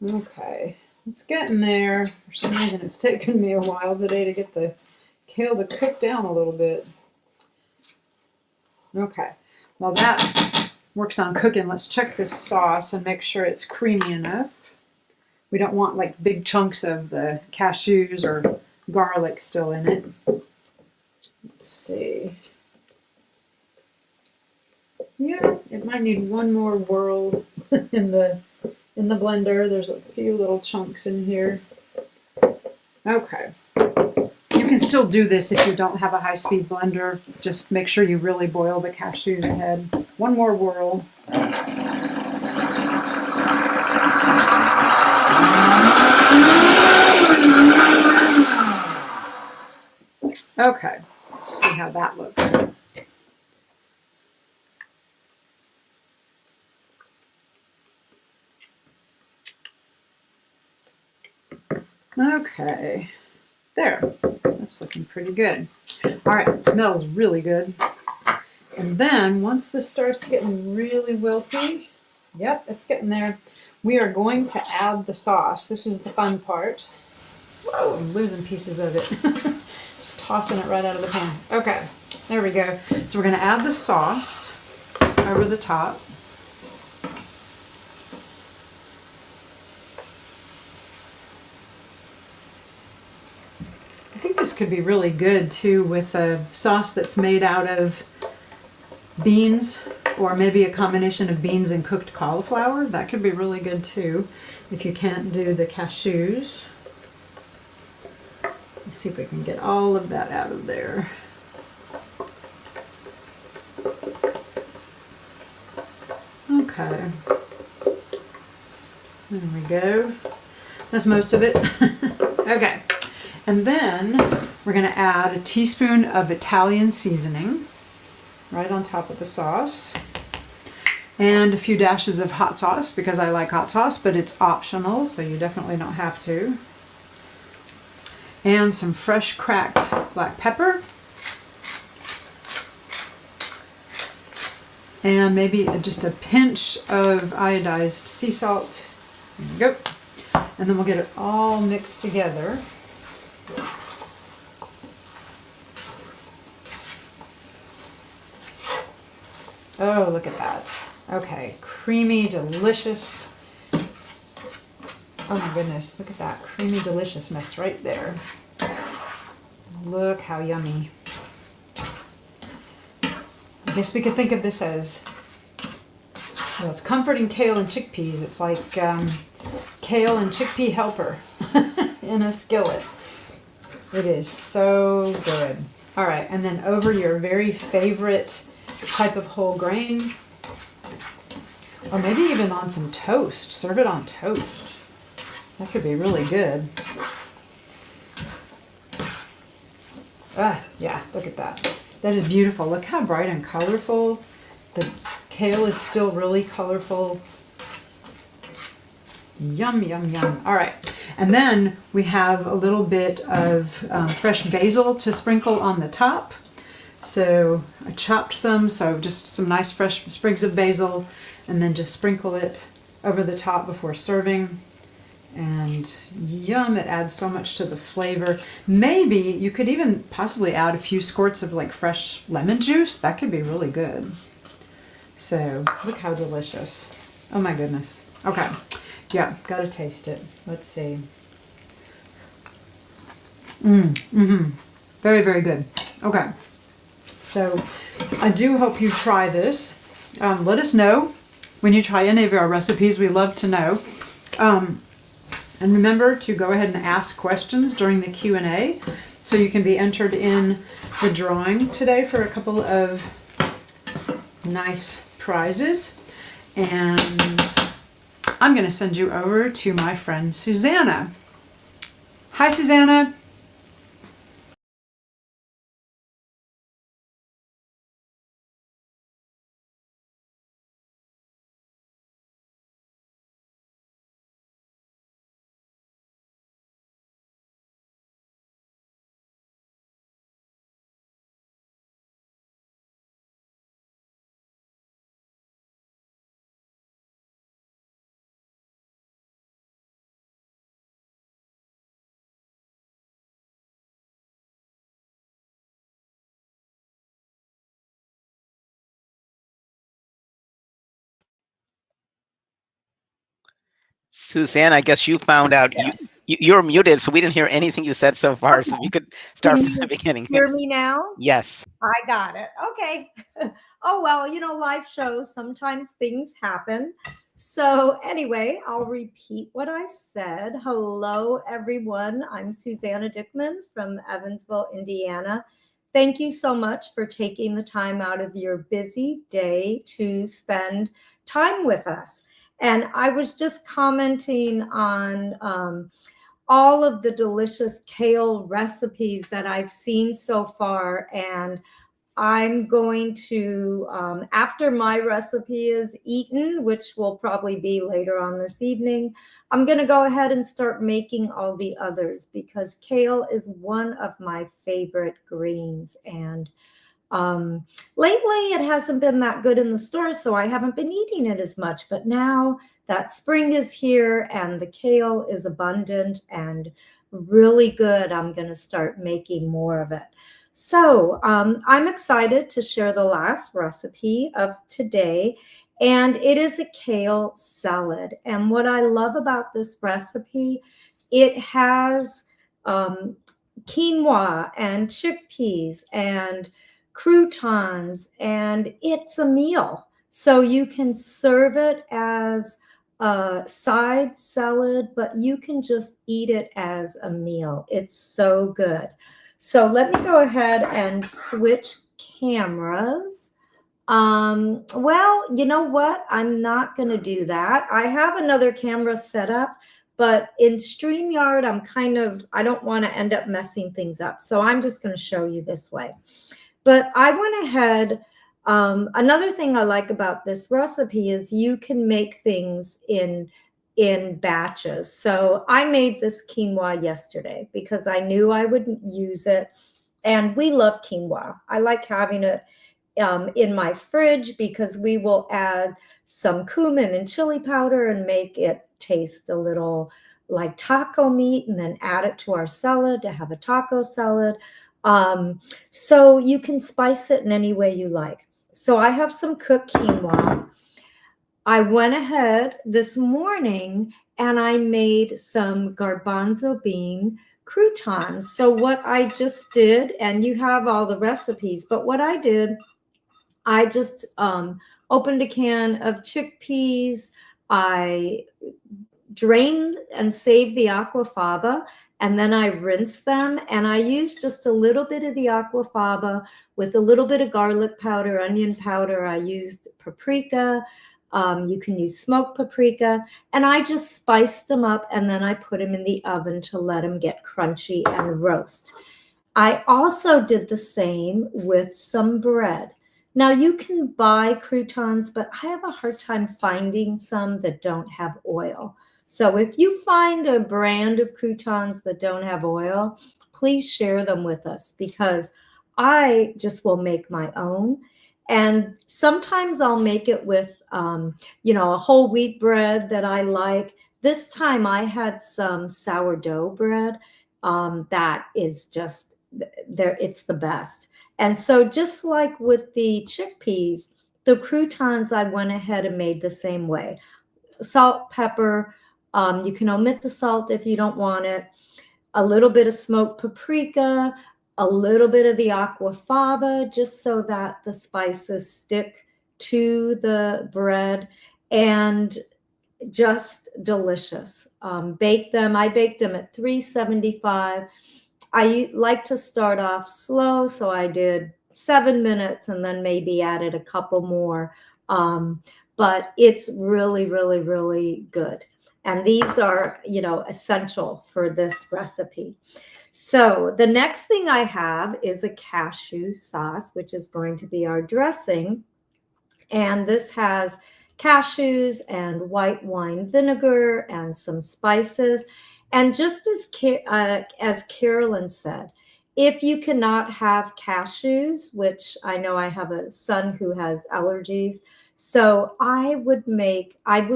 Okay, it's getting there. For some reason, it's taken me a while today to get the kale to cook down a little bit. Okay, while that works on cooking, let's check this sauce and make sure it's creamy enough. We don't want like big chunks of the cashews or garlic still in it. Let's see. Yeah, it might need one more whirl in the blender. There's a few little chunks in here. Okay. You can still do this if you don't have a high-speed blender. Just make sure you really boil the cashews ahead. One more whirl. Okay, let's see how that looks. Okay, there, that's looking pretty good. All right, it smells really good. And then once this starts getting really wilty, yep, it's getting there, we are going to add the sauce. This is the fun part. Whoa, I'm losing pieces of it. Just tossing it right out of the pan. Okay, there we go. So we're gonna add the sauce over the top. I think this could be really good too with a sauce that's made out of beans, or maybe a combination of beans and cooked cauliflower. That could be really good too if you can't do the cashews. Let's see if we can get all of that out of there. Okay. There we go. That's most of it. Okay. And then we're going to add a teaspoon of Italian seasoning right on top of the sauce. And a few dashes of hot sauce, because I like hot sauce, but it's optional, so you definitely don't have to. And some fresh cracked black pepper. And maybe just a pinch of iodized sea salt. There we go. And then we'll get it all mixed together. Oh, look at that. Okay, creamy, delicious. Oh my goodness, look at that creamy deliciousness right there. Look how yummy. I guess we could think of this as, well, it's comforting kale and chickpeas. It's like kale and chickpea helper in a skillet. It is so good. All right, and then over your very favorite type of whole grain, or maybe even on some toast. Serve it on toast. That could be really good. Yeah, look at that. That is beautiful. Look how bright and colorful. The kale is still really colorful. Yum, yum, yum. All right. And then we have a little bit of fresh basil to sprinkle on the top. So I chopped some, so just some nice fresh sprigs of basil, and then just sprinkle it over the top before serving. And yum, it adds so much to the flavor. Maybe you could even possibly add a few squirts of like fresh lemon juice. That could be really good. So look how delicious. Oh my goodness. Okay. Yeah, gotta taste it. Let's see. Very, very good. Okay. So I do hope you try this. Let us know when you try any of our recipes. We love to know. And remember to go ahead and ask questions during the Q&A. So you can be entered in the drawing today for a couple of nice prizes. And I'm going to send you over to my friend Susanna. Hi, Susanna. Suzanne, I guess you found out Yes. you were muted, so we didn't hear anything you said so far. So if you Okay. could start Can from the you beginning. hear me now? Yes. I got it. Okay. Oh, well, life shows sometimes things happen. So, anyway, I'll repeat what I said. Hello, everyone. I'm Susanna Dickman from Evansville, Indiana. Thank you so much for taking the time out of your busy day to spend time with us. And I was just commenting on all of the delicious kale recipes that I've seen so far. And I'm going to, after my recipe is eaten, which will probably be later on this evening, I'm going to go ahead and start making all the others because kale is one of my favorite greens. And lately, it hasn't been that good in the store, so I haven't been eating it as much. But now that spring is here and the kale is abundant and really good, I'm going to start making more of it. So I'm excited to share the last recipe of today, and it is a kale salad. And what I love about this recipe, it has quinoa and chickpeas and croutons, and it's a meal. So you can serve it as a side salad, but you can just eat it as a meal. It's so good. So let me go ahead and switch cameras. Well, you know what? I'm not going to do that. I have another camera set up, but in StreamYard, I don't want to end up messing things up. So I'm just going to show you this way. But I went ahead. Another thing I like about this recipe is you can make things in batches. So I made this quinoa yesterday because I knew I wouldn't use it. And we love quinoa. I like having it in my fridge because we will add some cumin and chili powder and make it taste a little like taco meat and then add it to our salad to have a taco salad. So you can spice it in any way you like. So I have some cooked quinoa. I went ahead this morning and I made some garbanzo bean croutons. So what I just did, and you have all the recipes, but what I did, I just opened a can of chickpeas. I drained and saved the aquafaba, and then I rinsed them. And I used just a little bit of the aquafaba with a little bit of garlic powder, onion powder. I used paprika. You can use smoked paprika. And I just spiced them up, and then I put them in the oven to let them get crunchy and roast. I also did the same with some bread. Now you can buy croutons, but I have a hard time finding some that don't have oil. So if you find a brand of croutons that don't have oil, please share them with us because I just will make my own. And sometimes I'll make it with, a whole wheat bread that I like. This time I had some sourdough bread that is just there. It's the best. And so just like with the chickpeas, the croutons, I went ahead and made the same way. Salt, pepper. You can omit the salt if you don't want it. A little bit of smoked paprika, a little bit of the aquafaba, just so that the spices stick to the bread, and just delicious. Bake them. I baked them at 375. I like to start off slow, so I did 7 minutes and then maybe added a couple more. But it's really, really, really good. And these are, essential for this recipe. So the next thing I have is a cashew sauce, which is going to be our dressing. And this has cashews and white wine vinegar and some spices. And just as Carolyn said, if you cannot have cashews, which I know I have a son who has allergies, so I would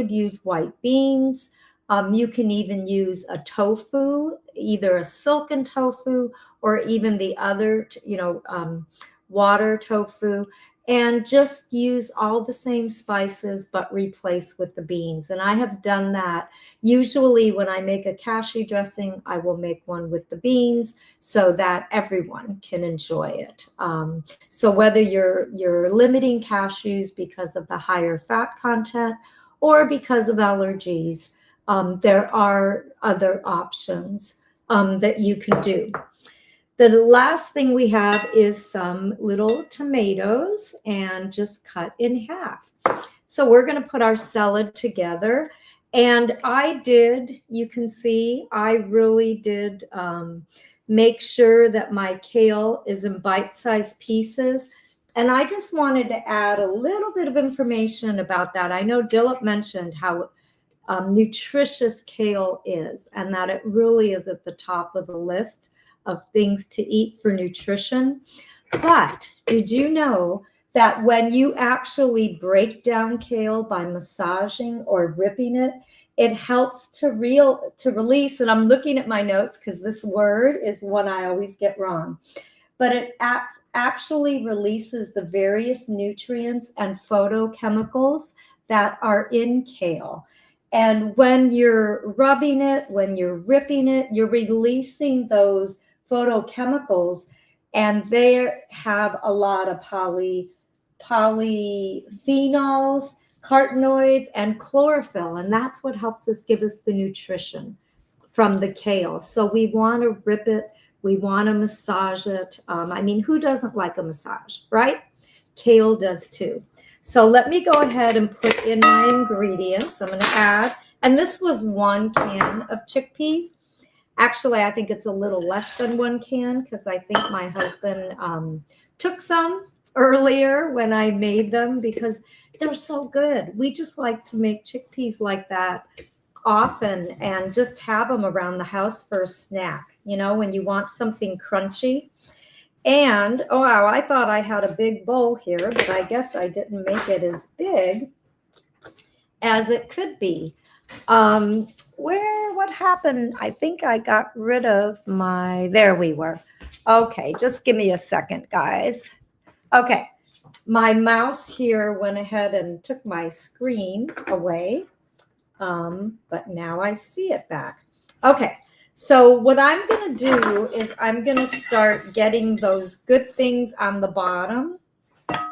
use white beans. You can even use a tofu, either a silken tofu or even the other, water tofu, and just use all the same spices, but replace with the beans. And I have done that. Usually when I make a cashew dressing, I will make one with the beans so that everyone can enjoy it. So whether you're limiting cashews because of the higher fat content or because of allergies, there are other options that you can do. The last thing we have is some little tomatoes and just cut in half. So we're going to put our salad together. And you can see, I really did make sure that my kale is in bite-sized pieces. And I just wanted to add a little bit of information about that. I know Dilip mentioned how nutritious kale is, and that it really is at the top of the list of things to eat for nutrition. But did you know that when you actually break down kale by massaging or ripping it, it helps to release, and I'm looking at my notes because this word is one I always get wrong, but it actually releases the various nutrients and phytochemicals that are in kale. And when you're rubbing it, when you're ripping it, you're releasing those phytochemicals, and they have a lot of polyphenols, carotenoids, and chlorophyll, and that's what helps us give us the nutrition from the kale. So we want to rip it, we want to massage it. Who doesn't like a massage, right? Kale does too. So let me go ahead and put in my ingredients. I'm going to add, and this was 1 can of chickpeas. Actually, I think it's a little less than 1 can because I think my husband took some earlier when I made them because they're so good. We just like to make chickpeas like that often and just have them around the house for a snack, when you want something crunchy. And, oh, wow, I thought I had a big bowl here, but I guess I didn't make it as big as it could be. What happened? I think I got rid of there we were. Okay, just give me a second, guys. Okay, my mouse here went ahead and took my screen away, but now I see it back. Okay, so what I'm going to do is I'm going to start getting those good things on the bottom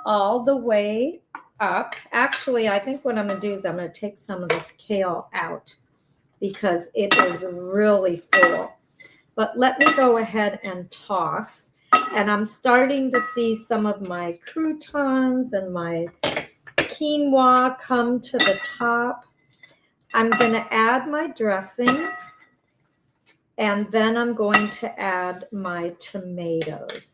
all the way up. Actually, I think what I'm going to do is I'm going to take some of this kale out because it is really full. But let me go ahead and toss. And I'm starting to see some of my croutons and my quinoa come to the top. I'm going to add my dressing. And then I'm going to add my tomatoes.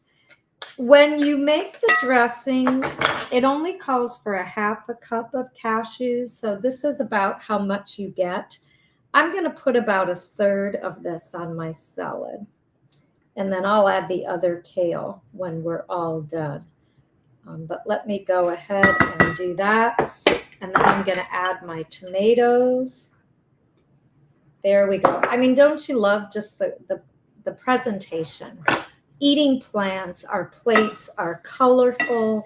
When you make the dressing, it only calls for a half a cup of cashews. So this is about how much you get. I'm going to put about 1/3 of this on my salad. And then I'll add the other kale when we're all done. But let me go ahead and do that. And then I'm going to add my tomatoes. There we go. Don't you love just the presentation? Eating plants, our plates are colorful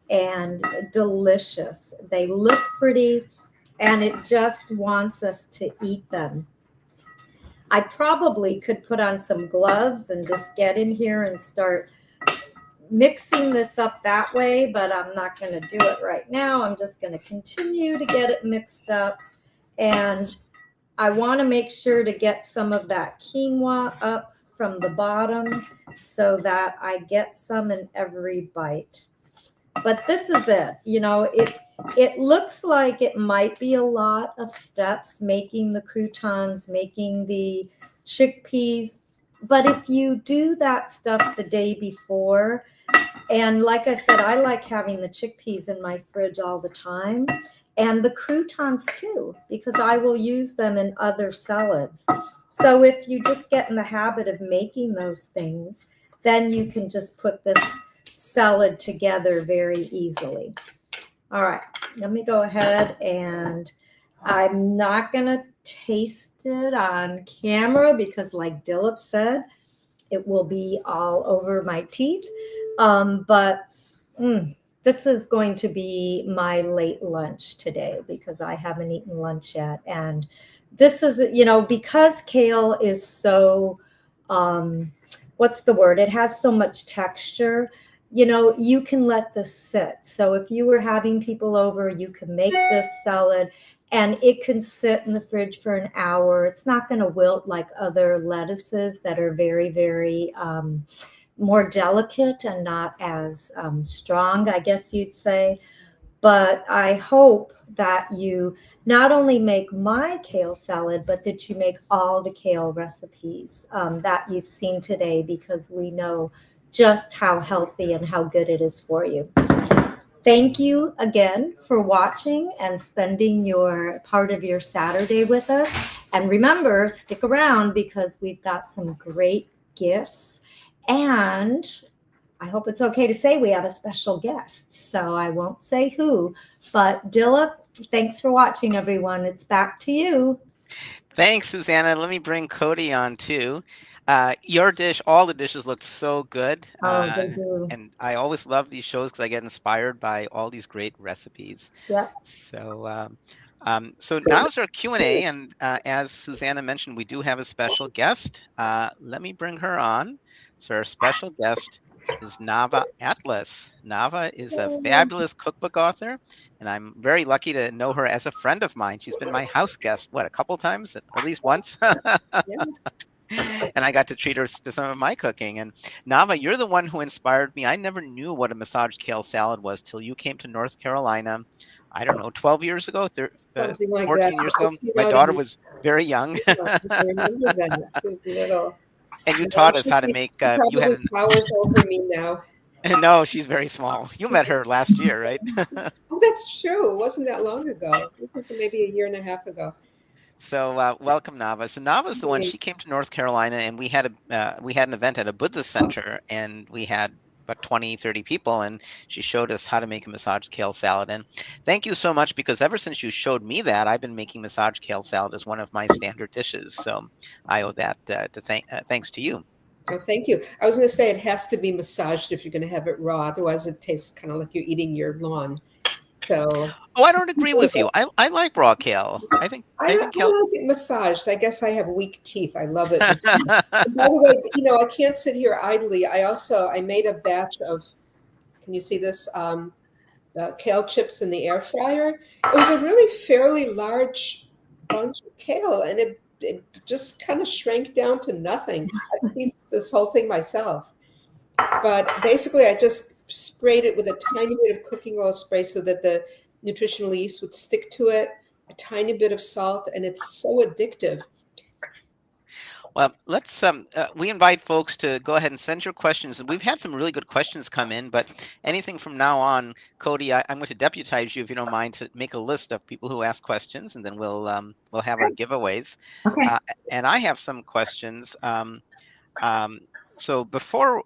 and delicious. They look pretty, and it just wants us to eat them. I probably could put on some gloves and just get in here and start mixing this up that way, but I'm not going to do it right now. I'm just going to continue to get it mixed up, and I want to make sure to get some of that quinoa up from the bottom so that I get some in every bite. But this is it. You know, it looks like it might be a lot of steps making the croutons, making the chickpeas. But if you do that stuff the day before, and like I said, I like having the chickpeas in my fridge all the time and the croutons too, because I will use them in other salads. So if you just get in the habit of making those things, then you can just put this salad together very easily. All right, let me go ahead, and I'm not going to taste it on camera because like Dilip said, it will be all over my teeth. But this is going to be my late lunch today because I haven't eaten lunch yet. And this is, you know, because kale is so, what's the word? It has so much texture. You know, you can let this sit. So if you were having people over, you can make this salad and it can sit in the fridge for an hour. It's not going to wilt like other lettuces that are very, very more delicate and not as strong, I guess you'd say. But I hope that you not only make my kale salad, but that you make all the kale recipes that you've seen today, because we know just how healthy and how good it is for you. Thank you again for watching and spending your part of your Saturday with us. And remember, stick around because we've got some great gifts. And I hope it's okay to say we have a special guest. So I won't say who, but Dilip, thanks for watching, everyone. It's back to you. Thanks, Susanna. Let me bring Cody on too. Your dish, all the dishes looked so good. Oh, they do. And I always love these shows because I get inspired by all these great recipes. Yep. So now's our Q&A, and as Susanna mentioned, we do have a special guest. Let me bring her on. So our special guest is Nava Atlas. Nava is a fabulous cookbook author, and I'm very lucky to know her as a friend of mine. She's been my house guest, a couple times, at least once. And I got to treat her to some of my cooking. And Nava, you're the one who inspired me. I never knew what a massaged kale salad was till you came to North Carolina. I don't know, 12 years ago, Something like 14 that. years ago. My daughter was very young. I remember that. She was little. And you And taught now us how to she make, you had, probably towers over me now. no, she's very small. You met her last year, right? Oh, that's true. It wasn't that long ago. It was maybe a year and a half ago. So welcome, Nava. So Nava's the one. She came to North Carolina, and we had an event at a Buddhist center, and we had about 20, 30 people, and she showed us how to make a massaged kale salad. And thank you so much, because ever since you showed me that, I've been making massaged kale salad as one of my standard dishes. So I owe that thanks to you. Oh, thank you. I was going to say it has to be massaged if you're going to have it raw. Otherwise, it tastes kind of like you're eating your lawn. So. Oh, I don't agree with you. I like raw kale. I think kale. like it massaged. I guess I have weak teeth. I love it. And by the way, I can't sit here idly. I made a batch of, can you see this? Kale chips in the air fryer. It was a really fairly large bunch of kale, and it just kind of shrank down to nothing. I pieced this whole thing myself. But basically, I just sprayed it with a tiny bit of cooking oil spray so that the nutritional yeast would stick to it, a tiny bit of salt, and it's so addictive. Well, let's we invite folks to go ahead and send your questions, and we've had some really good questions come in, but anything from now on, Cody, I'm going to deputize you, if you don't mind, to make a list of people who ask questions, and then we'll have our giveaways. Okay. And I have some questions. So before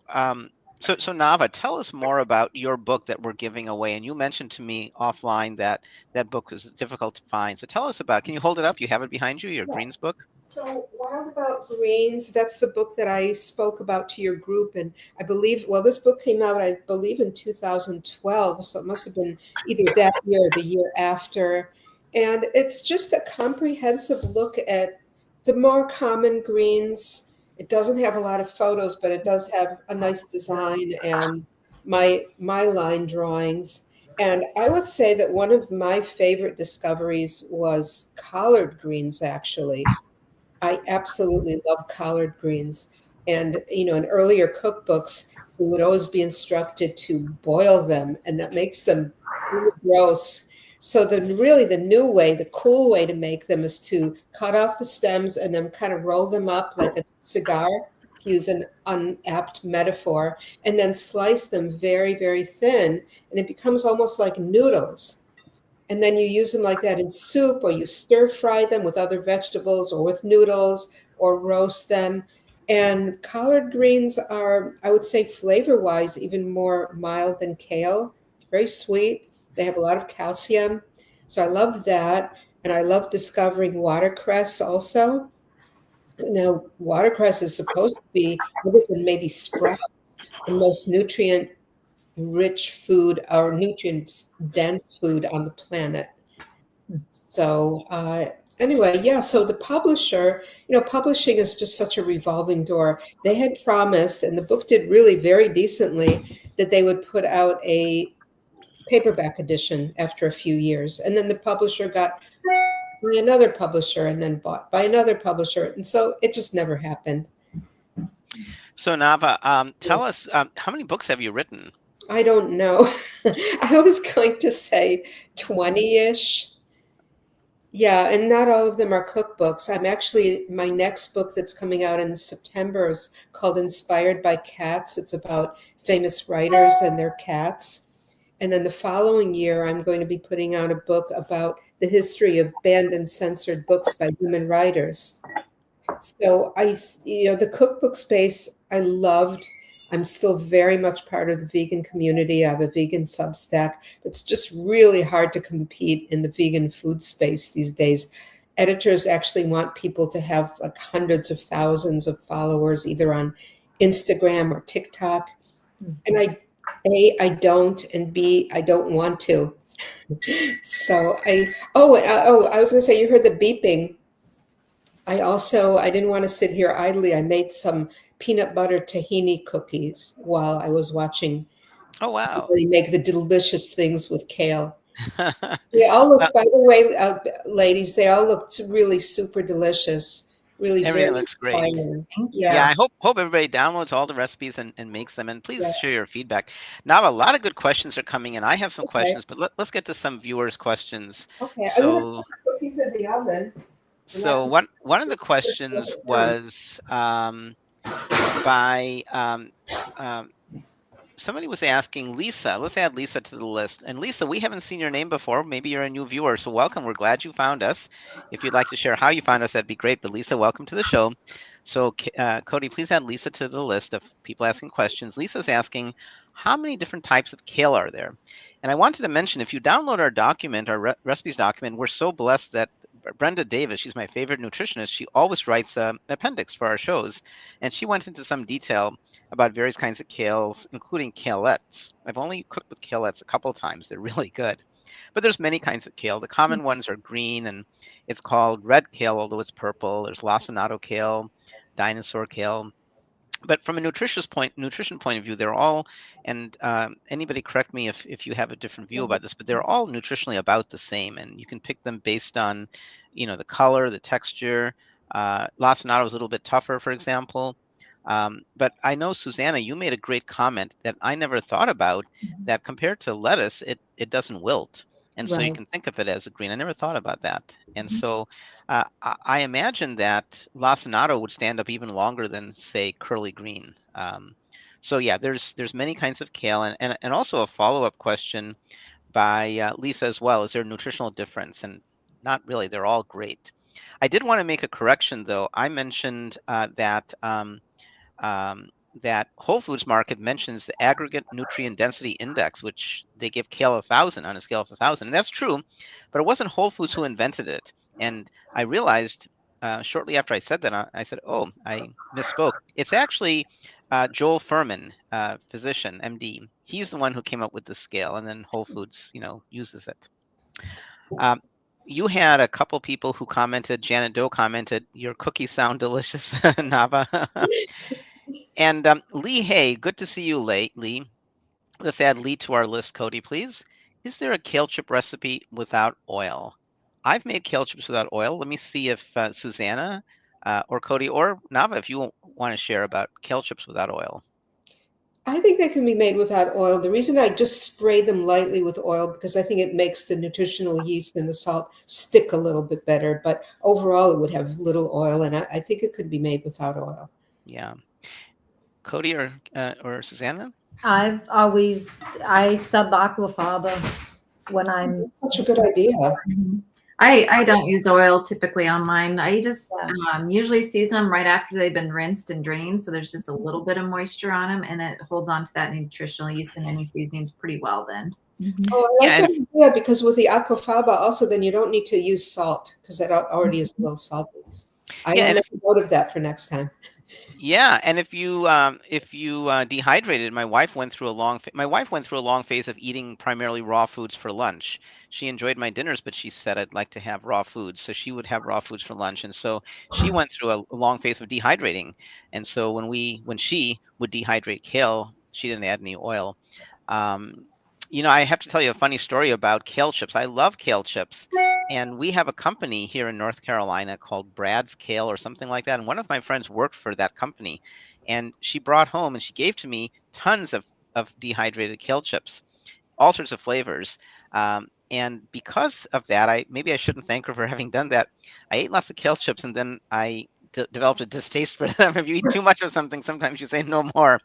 so Nava, tell us more about your book that we're giving away. And you mentioned to me offline that that book was difficult to find. So tell us about. Can you hold it up? You have it behind you, your Greens book. So Wild About Greens, that's the book that I spoke about to your group. And I believe, this book came out, I believe, in 2012. So it must have been either that year or the year after. And it's just a comprehensive look at the more common greens. It doesn't have a lot of photos, but it does have a nice design and my line drawings. And I would say that one of my favorite discoveries was collard greens, actually. I absolutely love collard greens. And, in earlier cookbooks, we would always be instructed to boil them, and that makes them really gross. So the new way, the cool way to make them is to cut off the stems and then kind of roll them up like a cigar, to use an unapt metaphor, and then slice them very, very thin, and it becomes almost like noodles. And then you use them like that in soup, or you stir fry them with other vegetables or with noodles, or roast them. And collard greens are, I would say, flavor wise, even more mild than kale. Very sweet. They have a lot of calcium. So I love that. And I love discovering watercress also. Now, watercress is supposed to be, other than maybe sprouts, the most nutrient rich food or nutrient dense food on the planet. So, anyway, yeah, so the publisher, publishing is just such a revolving door. They had promised, and the book did really very decently, that they would put out a paperback edition after a few years. And then the publisher got by another publisher and then bought by another publisher. And so it just never happened. So Nava, tell us, how many books have you written? I don't know. I was going to say 20-ish. Yeah, and not all of them are cookbooks. My next book that's coming out in September is called Inspired by Cats. It's about famous writers and their cats. And then the following year, I'm going to be putting out a book about the history of banned and censored books by women writers. So the cookbook space, I loved. I'm still very much part of the vegan community. I have a vegan Substack. It's just really hard to compete in the vegan food space these days. Editors actually want people to have like hundreds of thousands of followers, either on Instagram or TikTok. And I don't, and B, I don't want to. So I was going to say, you heard the beeping. I didn't want to sit here idly. I made some peanut butter tahini cookies while I was watching Oh, wow. everybody make the delicious things with kale. They all look, by the way, ladies, they all look really super delicious. Really Everything very looks great. inspiring. Yeah, I hope everybody downloads all the recipes and makes them. And please Yeah. share your feedback. Now, a lot of good questions are coming in. I have some Okay. questions, but let's get to some viewers' questions. Okay, I'm So, gonna put the cookies in the oven. so one of the questions was by somebody was asking Lisa. Let's add Lisa to the list. And Lisa, we haven't seen your name before. Maybe you're a new viewer, so welcome. We're glad you found us. If you'd like to share how you found us, that'd be great. But Lisa, welcome to the show. So Cody, please add Lisa to the list of people asking questions. Lisa's asking, how many different types of kale are there? And I wanted to mention, if you download our document, our recipes document, we're so blessed that Brenda Davis, she's my favorite nutritionist, she always writes an appendix for our shows. And she went into some detail about various kinds of kales, including kalettes. I've only cooked with kalettes a couple of times. They're really good. But there's many kinds of kale. The common ones are green, and it's called red kale, although it's purple. There's lacinato kale, dinosaur kale. But from a nutrition point of view, they're all, and anybody correct me if you have a different view about this, but they're all nutritionally about the same, and you can pick them based on, the color, the texture. Lacinato is a little bit tougher, for example. But I know, Susanna, you made a great comment that I never thought about, that compared to lettuce, it doesn't wilt. And so you Right. can think of it as a green. I never thought about that. And so I imagine that lacinato would stand up even longer than, say, curly green. So yeah, there's many kinds of kale, and also a follow-up question by Lisa as well. Is there a nutritional difference? And not really. They're all great. I did want to make a correction, though. I mentioned that Whole Foods Market mentions the aggregate nutrient density index, which they give kale 1,000 on a scale of 1,000. And that's true, but it wasn't Whole Foods who invented it. And I realized shortly after I said that, I said, oh, I misspoke. It's actually Joel Furman, physician, MD. He's the one who came up with the scale, and then Whole Foods, uses it. You had a couple people who commented. Janet Doe commented, "Your cookies sound delicious," Nava. And Lee Hay, good to see you, Lee. Let's add Lee to our list, Cody, please. Is there a kale chip recipe without oil? I've made kale chips without oil. Let me see if Susanna or Cody or Nava, if you want to share about kale chips without oil. I think they can be made without oil. The reason I just spray them lightly with oil because I think it makes the nutritional yeast and the salt stick a little bit better. But overall, it would have little oil, and I think it could be made without oil. Yeah. Cody or Susanna? I sub aquafaba when I'm That's such a good idea. I don't use oil typically on mine. I just Yeah. usually season them right after they've been rinsed and drained, so there's just a little bit of moisture on them, and it holds on to that nutritional yeast in any seasonings pretty well then. Oh, I like Yeah, that idea because with the aquafaba, also, then you don't need to use salt because that already is a little salty. I yeah, will and make a note of that for next time. yeah, and if you dehydrated, my wife went through a long phase of eating primarily raw foods for lunch. She enjoyed my dinners, but she said I'd like to have raw foods, so she would have raw foods for lunch, and so she went through a long phase of dehydrating. And so when she would dehydrate kale, she didn't add any oil. Um, I have to tell you a funny story about kale chips. I love kale chips. And we have a company here in North Carolina called Brad's Kale or something like that. And one of my friends worked for that company. And she brought home and she gave to me tons of dehydrated kale chips, all sorts of flavors. And because of that, maybe I shouldn't thank her for having done that. I ate lots of kale chips and then I developed a distaste for them. If you eat too much of something, sometimes you say no more.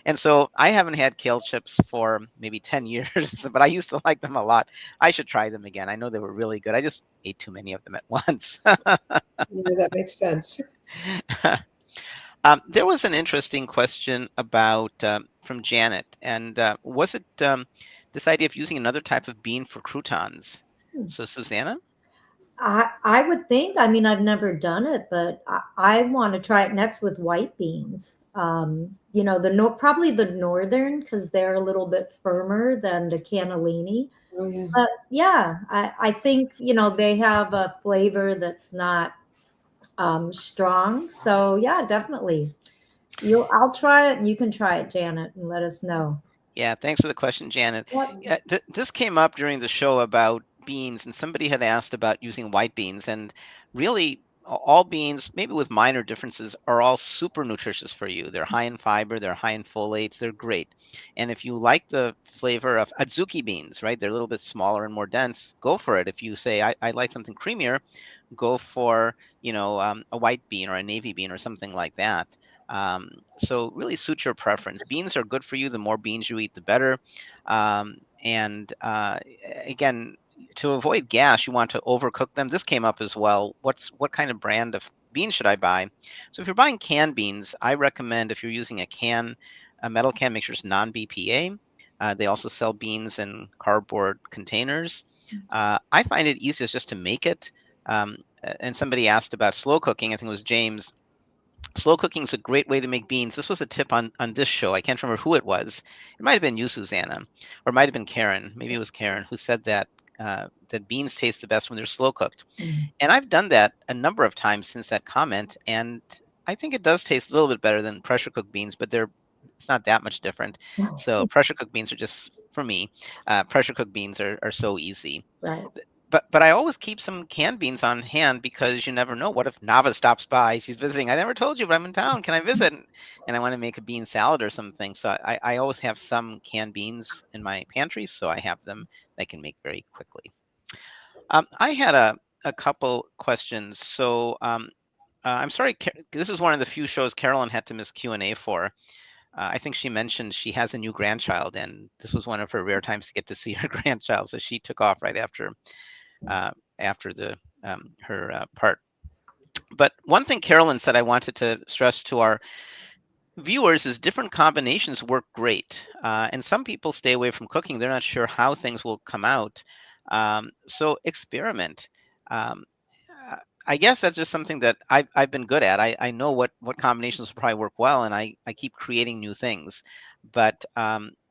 And so I haven't had kale chips for maybe 10 years, but I used to like them a lot. I should try them again. I know they were really good. I just ate too many of them at once. Yeah, that makes sense. There was an interesting question about from Janet, and was it this idea of using another type of bean for croutons? So, Susanna? I would think. I mean, I've never done it, but I want to try it next with white beans. Probably the northern because they're a little bit firmer than the cannellini. Oh, yeah. But yeah, I think they have a flavor that's not strong. So yeah, definitely. I'll try it, and you can try it, Janet, and let us know. Yeah, thanks for the question, Janet. Yep. Yeah, this came up during the show about beans, and somebody had asked about using white beans. And really, all beans, maybe with minor differences, are all super nutritious for you. They're high in fiber, they're high in folates, they're great. And if you like the flavor of adzuki beans, right, they're a little bit smaller and more dense, go for it. If you say, I like something creamier, go for a white bean or a navy bean or something like that. So really suit your preference. Beans are good for you. The more beans you eat, the better. And again, to avoid gas, you want to overcook them. This came up as well. What kind of brand of beans should I buy? So if you're buying canned beans, I recommend if you're using a metal can, make sure it's non-BPA. They also sell beans in cardboard containers. I find it easiest just to make it. And somebody asked about slow cooking. I think it was James. Slow cooking is a great way to make beans. This was a tip on this show. I can't remember who it was. It might have been you, Susanna, or it might have been Karen. Maybe it was Karen who said that beans taste the best when they're slow cooked. And I've done that a number of times since that comment, and I think it does taste a little bit better than pressure cooked beans, but it's not that much different. So pressure cooked beans are just for me. Pressure cooked beans are so easy. Right. But I always keep some canned beans on hand because you never know. What if Nava stops by? She's visiting. I never told you, but I'm in town. Can I visit? And I want to make a bean salad or something. So I always have some canned beans in my pantry, so I have them that I can make very quickly. I had a couple questions. So I'm sorry. This is one of the few shows Carolyn had to miss Q&A for. I think she mentioned she has a new grandchild, and this was one of her rare times to get to see her grandchild. So she took off right after the her part. But one thing Carolyn said I wanted to stress to our viewers is different combinations work great. And some people stay away from cooking. They're not sure how things will come out. So experiment. Um, uh, I guess that's just something that I've been good at. I know what combinations will probably work well, and I keep creating new things. But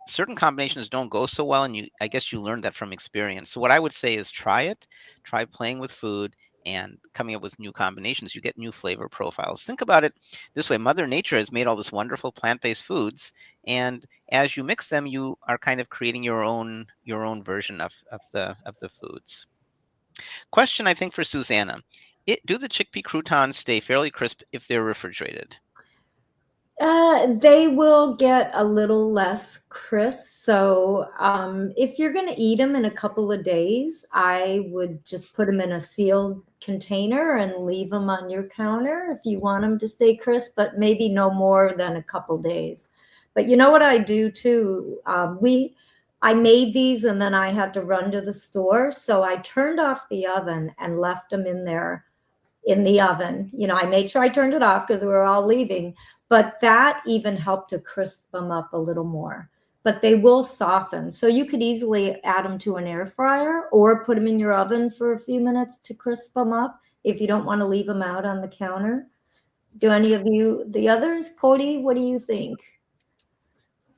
certain combinations don't go so well, and I guess you learn that from experience. So what I would say is try it, try playing with food and coming up with new combinations. You get new flavor profiles. Think about it this way: Mother Nature has made all this wonderful plant-based foods, and as you mix them, you are kind of creating your own version of the foods. Question, I think, for Susanna. Do the chickpea croutons stay fairly crisp if they're refrigerated? They will get a little less crisp. So, if you're going to eat them in a couple of days, I would just put them in a sealed container and leave them on your counter if you want them to stay crisp, but maybe no more than a couple days. But you know what I do too? I made these and then I had to run to the store. So I turned off the oven and left them in there in the oven. You know, I made sure I turned it off because we were all leaving, but that even helped to crisp them up a little more. But they will soften. So you could easily add them to an air fryer or put them in your oven for a few minutes to crisp them up if you don't want to leave them out on the counter. Do any of you, the others, Cody, what do you think?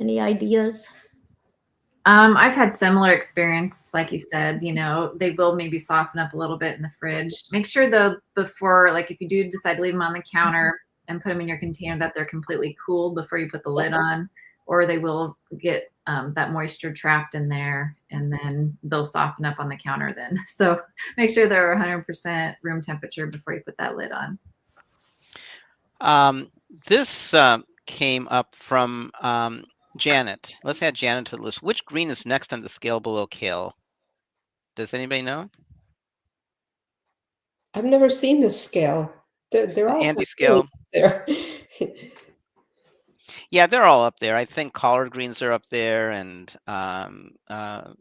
Any ideas? I've had similar experience, like you said, they will maybe soften up a little bit in the fridge. Make sure though, before, like if you do decide to leave them on the counter and put them in your container, that they're completely cooled before you put the lid on, or they will get that moisture trapped in there and then they'll soften up on the counter then. So make sure they're 100% room temperature before you put that lid on. This came up from Janet. Let's add Janet to the list. Which green is next on the scale below kale? Does anybody know? I've never seen this scale. They're all Andy scale. there. Yeah, they're all up there. I think collard greens are up there, and what's it I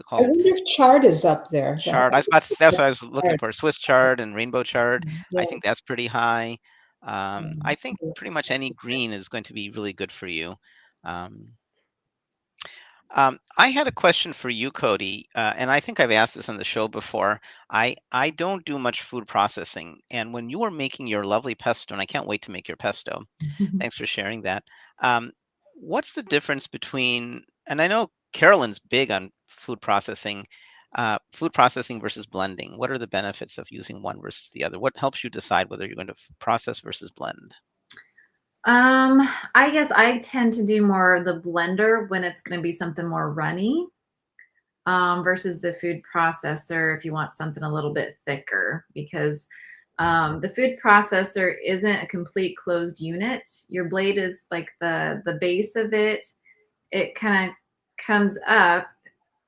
called? wonder if chard is up there. Chard. That's what I was looking for. Swiss chard and rainbow chard. Yeah. I think that's pretty high. I think pretty much any green is going to be really good for you. I had a question for you, Cody, and I think I've asked this on the show before. I don't do much food processing, and when you were making your lovely pesto, and I can't wait to make your pesto. Thanks for sharing that. What's the difference between, and I know Carolyn's big on food processing versus blending. What are the benefits of using one versus the other? What helps you decide whether you're going to process versus blend? I guess I tend to do more the blender when it's going to be something more runny, versus the food processor if you want something a little bit thicker, because the food processor isn't a complete closed unit. Your blade is like the base of it. It kind of comes up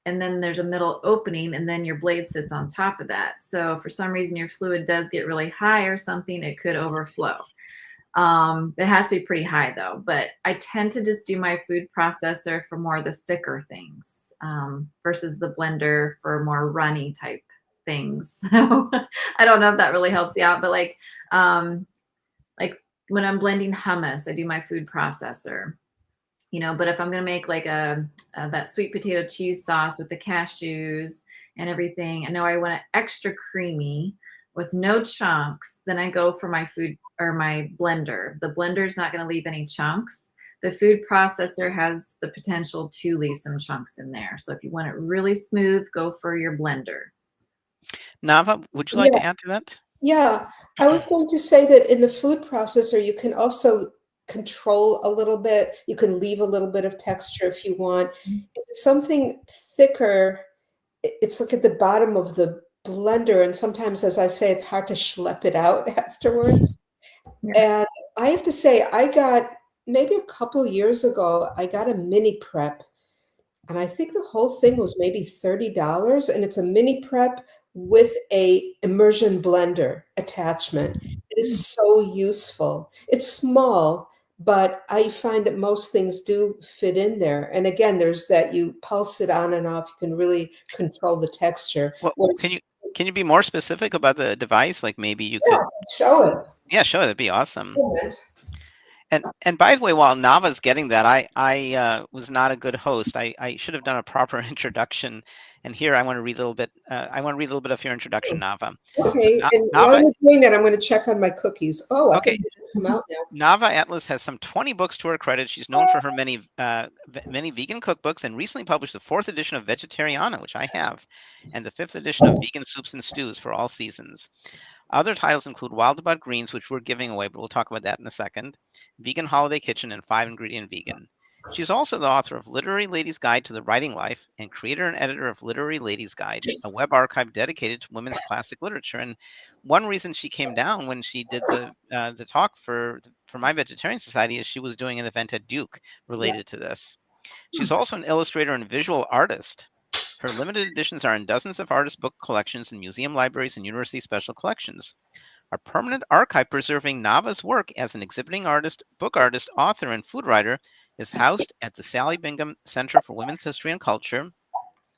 and then there's a middle opening and then your blade sits on top of that. So if for some reason your fluid does get really high or something, it could overflow. It has to be pretty high though, but I tend to just do my food processor for more of the thicker things, versus the blender for more runny type things. So I don't know if that really helps you out, but like when I'm blending hummus, I do my food processor, but if I'm going to make like that sweet potato cheese sauce with the cashews and everything, I know I want it extra creamy with no chunks, then I go for my food or my blender. The blender is not going to leave any chunks. The food processor has the potential to leave some chunks in there. So if you want it really smooth, go for your blender. Nava, would you like to add to that? Yeah, I was going to say that in the food processor, you can also control a little bit. You can leave a little bit of texture if you want. If it's something thicker, it's like at the bottom of the blender, and sometimes, as I say, it's hard to schlep it out afterwards. Yeah. And I have to say, I got maybe a couple years ago, I got a mini prep, and I think the whole thing was maybe $30, and it's a mini prep with a immersion blender attachment. It is so useful. It's small, but I find that most things do fit in there. And again, there's that you pulse it on and off. You can really control the texture. Well, can you be more specific about the device? Like maybe you could show it. Yeah, sure, that'd be awesome. And by the way, while Nava's getting that, I was not a good host. I should have done a proper introduction. And here I want to read a little bit. I want to read a little bit of your introduction, Nava. Okay. So, and while I'm doing that, I'm going to check on my cookies. Oh, I think they should come out now. Nava Atlas has some 20 books to her credit. She's known for her many vegan cookbooks and recently published the 4th edition of Vegetariana, which I have, and the 5th edition of Vegan Soups and Stews for all seasons. Other titles include Wild About Greens, which we're giving away, but we'll talk about that in a second, Vegan Holiday Kitchen, and 5 Ingredient Vegan. She's also the author of Literary Lady's Guide to the Writing Life and creator and editor of Literary Lady's Guide, a web archive dedicated to women's classic literature. And one reason she came down when she did the talk for My Vegetarian Society is she was doing an event at Duke Yeah. related to this. She's also an illustrator and visual artist. Her limited editions are in dozens of artist book collections in museum libraries and university special collections. Our permanent archive preserving Nava's work as an exhibiting artist, book artist, author, and food writer is housed at the Sally Bingham Center for Women's History and Culture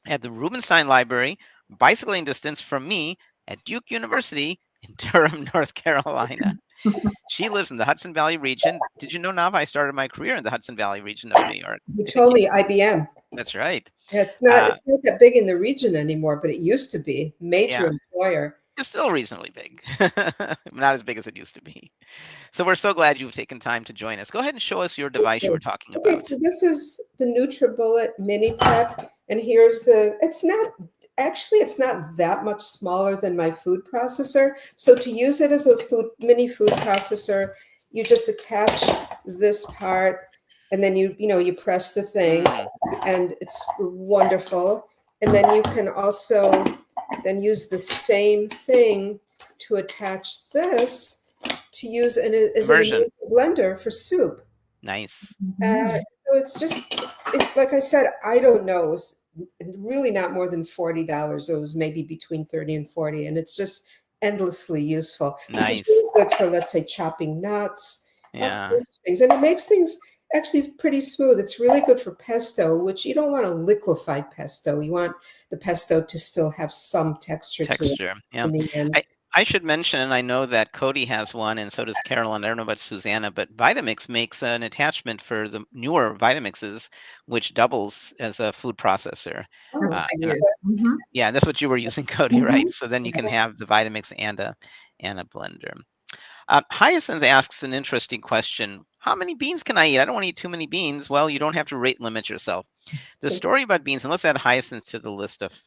at the Rubenstein Library, bicycling distance from me at Duke University in Durham, North Carolina. She lives in the Hudson Valley region. Did you know, Nava, I started my career in the Hudson Valley region of New York? You told me IBM. That's right. Yeah, it's Uh, not that big in the region anymore, but it used to be. Major yeah, employer. it's still reasonably big. Not as big as it used to be. So we're so glad you've taken time to join us. Go ahead and show us your device you were talking Okay, about. so this is the NutriBullet mini pack, and here's it's not that much smaller than my food processor. So to use it as a mini food processor, you just attach this part, and then you press the thing, and it's wonderful. And then you can also then use the same thing to attach this to use as Immersion. a blender for soup. Nice. So it's like I said, I don't know. It was really not more than $40. It was maybe between 30 and 40, and it's just endlessly useful. This is Nice. really good for, let's say, chopping nuts, all Yeah. kinds of things, and it makes things actually pretty smooth. It's really good for pesto, which you don't want a liquefied pesto. You want the pesto to still have some texture to it Texture. Yeah. in the end. I should mention, and I know that Cody has one, and so does Carolyn. I don't know about Susanna, but Vitamix makes an attachment for the newer Vitamixes, which doubles as a food processor. Oh, That's Uh, good and I- use. yeah, that's what you were using, Cody, right? So then you can have the Vitamix and a blender. Hyacinth asks an interesting question. How many beans can I eat? I don't want to eat too many beans. Well, you don't have to rate limit yourself. The story about beans, and let's add Hyacinth to the list of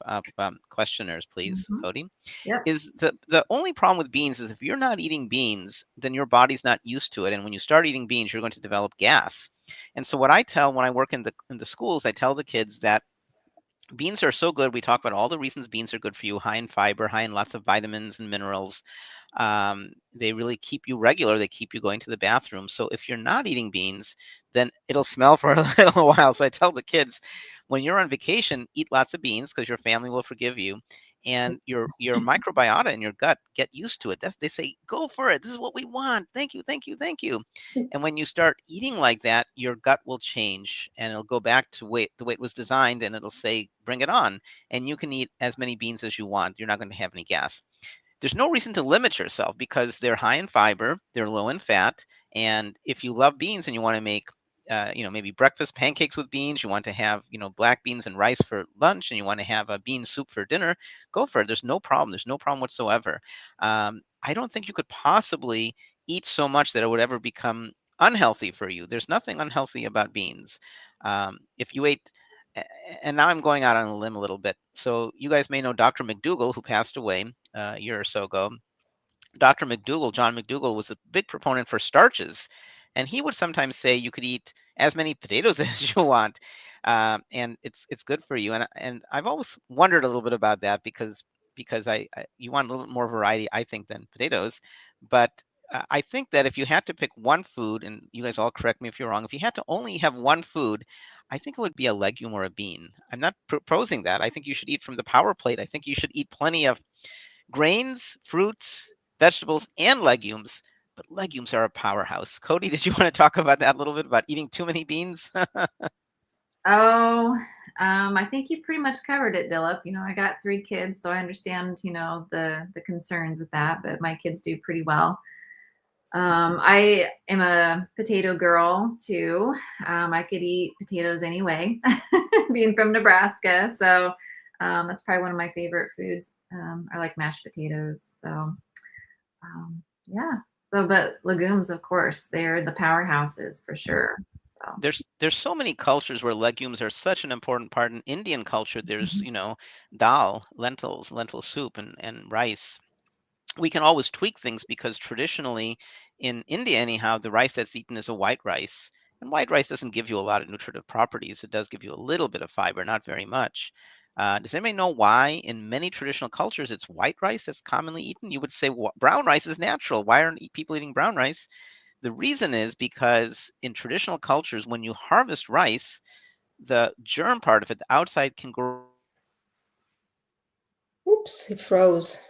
questioners, please, Cody, Yep. is the only problem with beans is if you're not eating beans, then your body's not used to it. And when you start eating beans, you're going to develop gas. And so what I tell when I work in the schools, I tell the kids that beans are so good. We talk about all the reasons beans are good for you: high in fiber, high in lots of vitamins and minerals. They really keep you regular. They keep you going to the bathroom. So if you're not eating beans, then it'll smell for a little while. So I tell the kids, when you're on vacation, eat lots of beans because your family will forgive you. And your microbiota in your gut get used to it. They say, go for it. This is what we want. Thank you, thank you, thank you. And when you start eating like that, your gut will change and it'll go back to the way it was designed, and it'll say, bring it on. And you can eat as many beans as you want. You're not going to have any gas. There's no reason to limit yourself because they're high in fiber, they're low in fat, and if you love beans and you want to make maybe breakfast pancakes with beans, you want to have black beans and rice for lunch, and you want to have a bean soup for dinner, go for it. There's no problem. There's no problem whatsoever. I don't think you could possibly eat so much that it would ever become unhealthy for you. There's nothing unhealthy about beans. If you ate and now I'm going out on a limb a little bit. So you guys may know Dr. McDougall, who passed away a year or so ago. Dr. McDougall, John McDougall, was a big proponent for starches, and he would sometimes say you could eat as many potatoes as you want, and it's good for you. And I've always wondered a little bit about that because you want a little bit more variety, I think, than potatoes. But I think that if you had to pick one food, and you guys all correct me if you're wrong, if you had to only have one food, I think it would be a legume or a bean. I'm not proposing that. I think you should eat from the power plate. I think you should eat plenty of grains, fruits, vegetables, and legumes. But legumes are a powerhouse. Cody, did you want to talk about that a little bit about eating too many beans? Oh, I think you pretty much covered it, Dillip. I got 3 kids, so I understand, the concerns with that, but my kids do pretty well. I am a potato girl too. I could eat potatoes anyway, being from Nebraska. So that's probably one of my favorite foods. I like mashed potatoes. So yeah. So, but legumes, of course, they're the powerhouses for sure. So There's so many cultures where legumes are such an important part. In Indian culture, there's dal, lentils, lentil soup, and rice. We can always tweak things because traditionally in India anyhow, the rice that's eaten is a white rice, And white rice doesn't give you a lot of nutritive properties. It does give you a little bit of fiber, not very much. Does anybody know why in many traditional cultures it's white rice that's commonly eaten? You would say brown rice is natural. Why aren't people eating brown rice? The reason is because in traditional cultures, when you harvest rice, the germ part of it, the outside, can grow. Oops, he froze.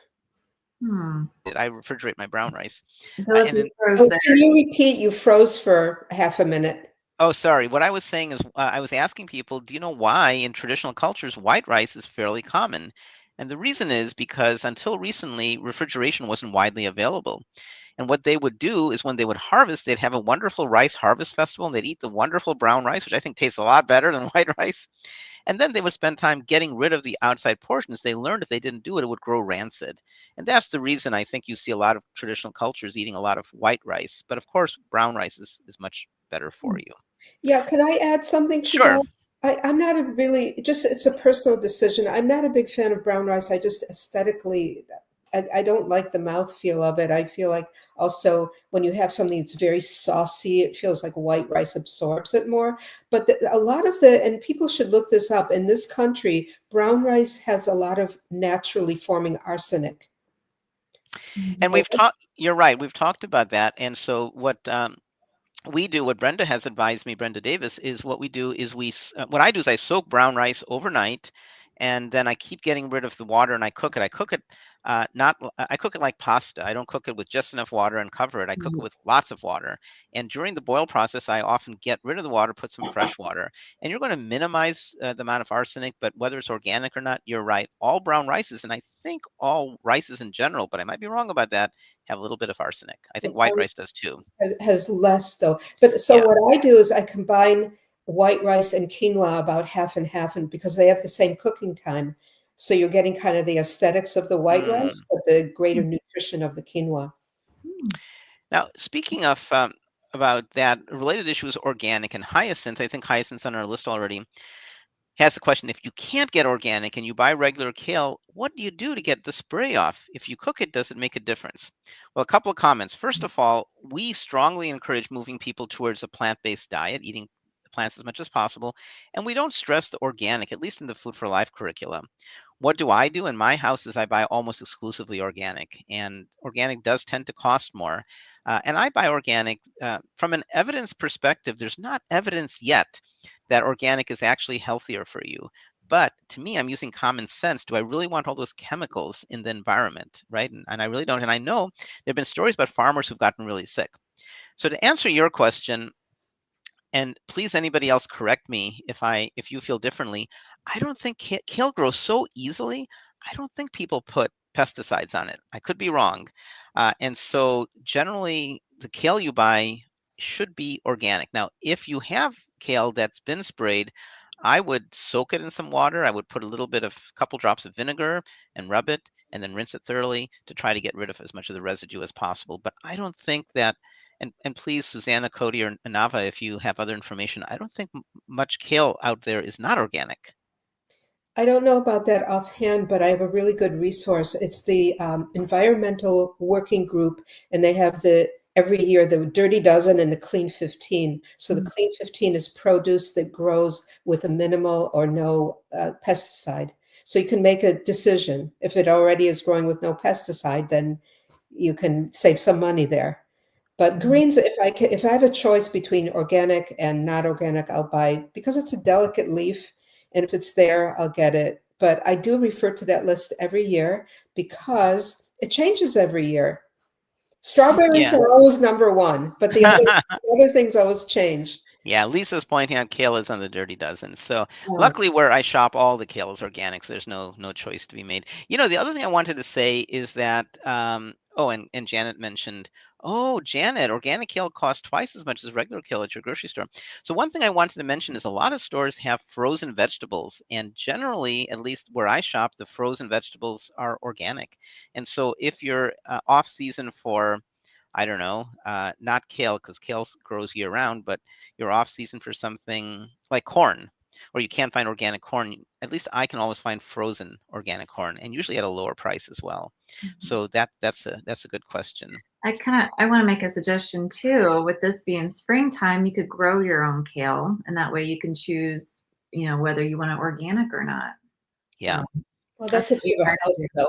I refrigerate my brown rice. Philip And is in, froze Oh, there. can you repeat? You froze for half a minute. oh, sorry. What I was saying is I was asking people, do you know why in traditional cultures white rice is fairly common? And the reason is because until recently, refrigeration wasn't widely available. And what they would do is when they would harvest, they'd have a wonderful rice harvest festival and they'd eat the wonderful brown rice, which I think tastes a lot better than white rice. And then they would spend time getting rid of the outside portions. They learned if they didn't do it, it would grow rancid. And that's the reason I think you see a lot of traditional cultures eating a lot of white rice. But of course, brown rice is much better for you. Yeah, can I add something to Sure. that? I'm not a really, just it's a personal decision. I'm not a big fan of brown rice. I just aesthetically, I don't like the mouthfeel of it. I feel like also when you have something that's very saucy, it feels like white rice absorbs it more. But a lot of and people should look this up, in this country, brown rice has a lot of naturally forming arsenic. And we've talked, you're right, we've talked about that. And so we do, what Brenda has advised me, Brenda Davis, is what we do is what I do is I soak brown rice overnight, and then I keep getting rid of the water and I cook it. I cook it not I cook it like pasta. I don't cook it with just enough water and cover it. I cook it with lots of water. And during the boil process, I often get rid of the water, put some fresh water. And you're going to minimize the amount of arsenic, but whether it's organic or not, you're right. All brown rices, and I think all rices in general, but I might be wrong about that, have a little bit of arsenic. I think white rice does too. Has less though. But so Yeah. what I do is I combine white rice and quinoa about half and half, and because they have the same cooking time. So you're getting kind of the aesthetics of the white Mm. rice, but the greater nutrition of the quinoa. Now, speaking of about that, a related issue is organic and hyacinth. I think hyacinth's on our list already. Has the question, if you can't get organic and you buy regular kale, what do you do to get the spray off? If you cook it, does it make a difference? Well, a couple of comments. First of all, we strongly encourage moving people towards a plant-based diet, eating plants as much as possible. And we don't stress the organic, at least in the Food for Life curriculum. What do I do in my house is I buy almost exclusively organic, and organic does tend to cost more. And I buy organic from an evidence perspective. There's not evidence yet that organic is actually healthier for you. But to me, I'm using common sense. Do I really want all those chemicals in the environment, right? And I really don't. And I know there have been stories about farmers who've gotten really sick. So to answer your question, and please anybody else correct me if you feel differently, I don't think kale grows so easily. I don't think people put pesticides on it. I could be wrong. And so generally the kale you buy should be organic. Now, if you have kale that's been sprayed, I would soak it in some water. I would put a little bit of a couple drops of vinegar and rub it and then rinse it thoroughly to try to get rid of as much of the residue as possible. But I don't think that, and please, Susanna, Cody, or Nava, if you have other information, I don't think much kale out there is not organic. I don't know about that offhand, but I have a really good resource. It's the Environmental Working Group, and they have every year the Dirty Dozen and the Clean 15. So the Clean 15 is produce that grows with a minimal or no pesticide. So you can make a decision. If it already is growing with no pesticide, then you can save some money there. But greens, if I have a choice between organic and not organic, I'll buy, because it's a delicate leaf, and if it's there, I'll get it. But I do refer to that list every year because it changes every year. Strawberries Yeah. are always number one, but the other things always change. Yeah, Lisa's pointing out kale is on the Dirty Dozen. So Yeah. luckily where I shop, all the kale is organic, so there's no choice to be made. You know, the other thing I wanted to say is that, oh, and Janet mentioned, oh, Janet, organic kale costs twice as much as regular kale at your grocery store. So one thing I wanted to mention is a lot of stores have frozen vegetables, and generally, at least where I shop, the frozen vegetables are organic. And so if you're off season for, I don't know, not kale, because kale grows year round, but you're off season for something like corn, or you can't find organic corn, at least I can always find frozen organic corn, and usually at a lower price as well. So that's a good question. I want to make a suggestion too. With this being springtime, you could grow your own kale, and that way you can choose, whether you want it organic or not. Yeah. So Well, that's that's if what you we have try a to house, do. though.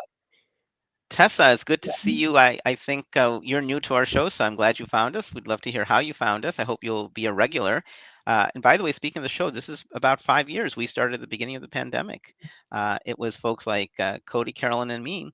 Tessa, it's good to see you. I think you're new to our show, so I'm glad you found us. We'd love to hear how you found us. I hope you'll be a regular. And by the way, speaking of the show, this is about 5 years. We started at the beginning of the pandemic. It was folks like Cody, Carolyn, and me.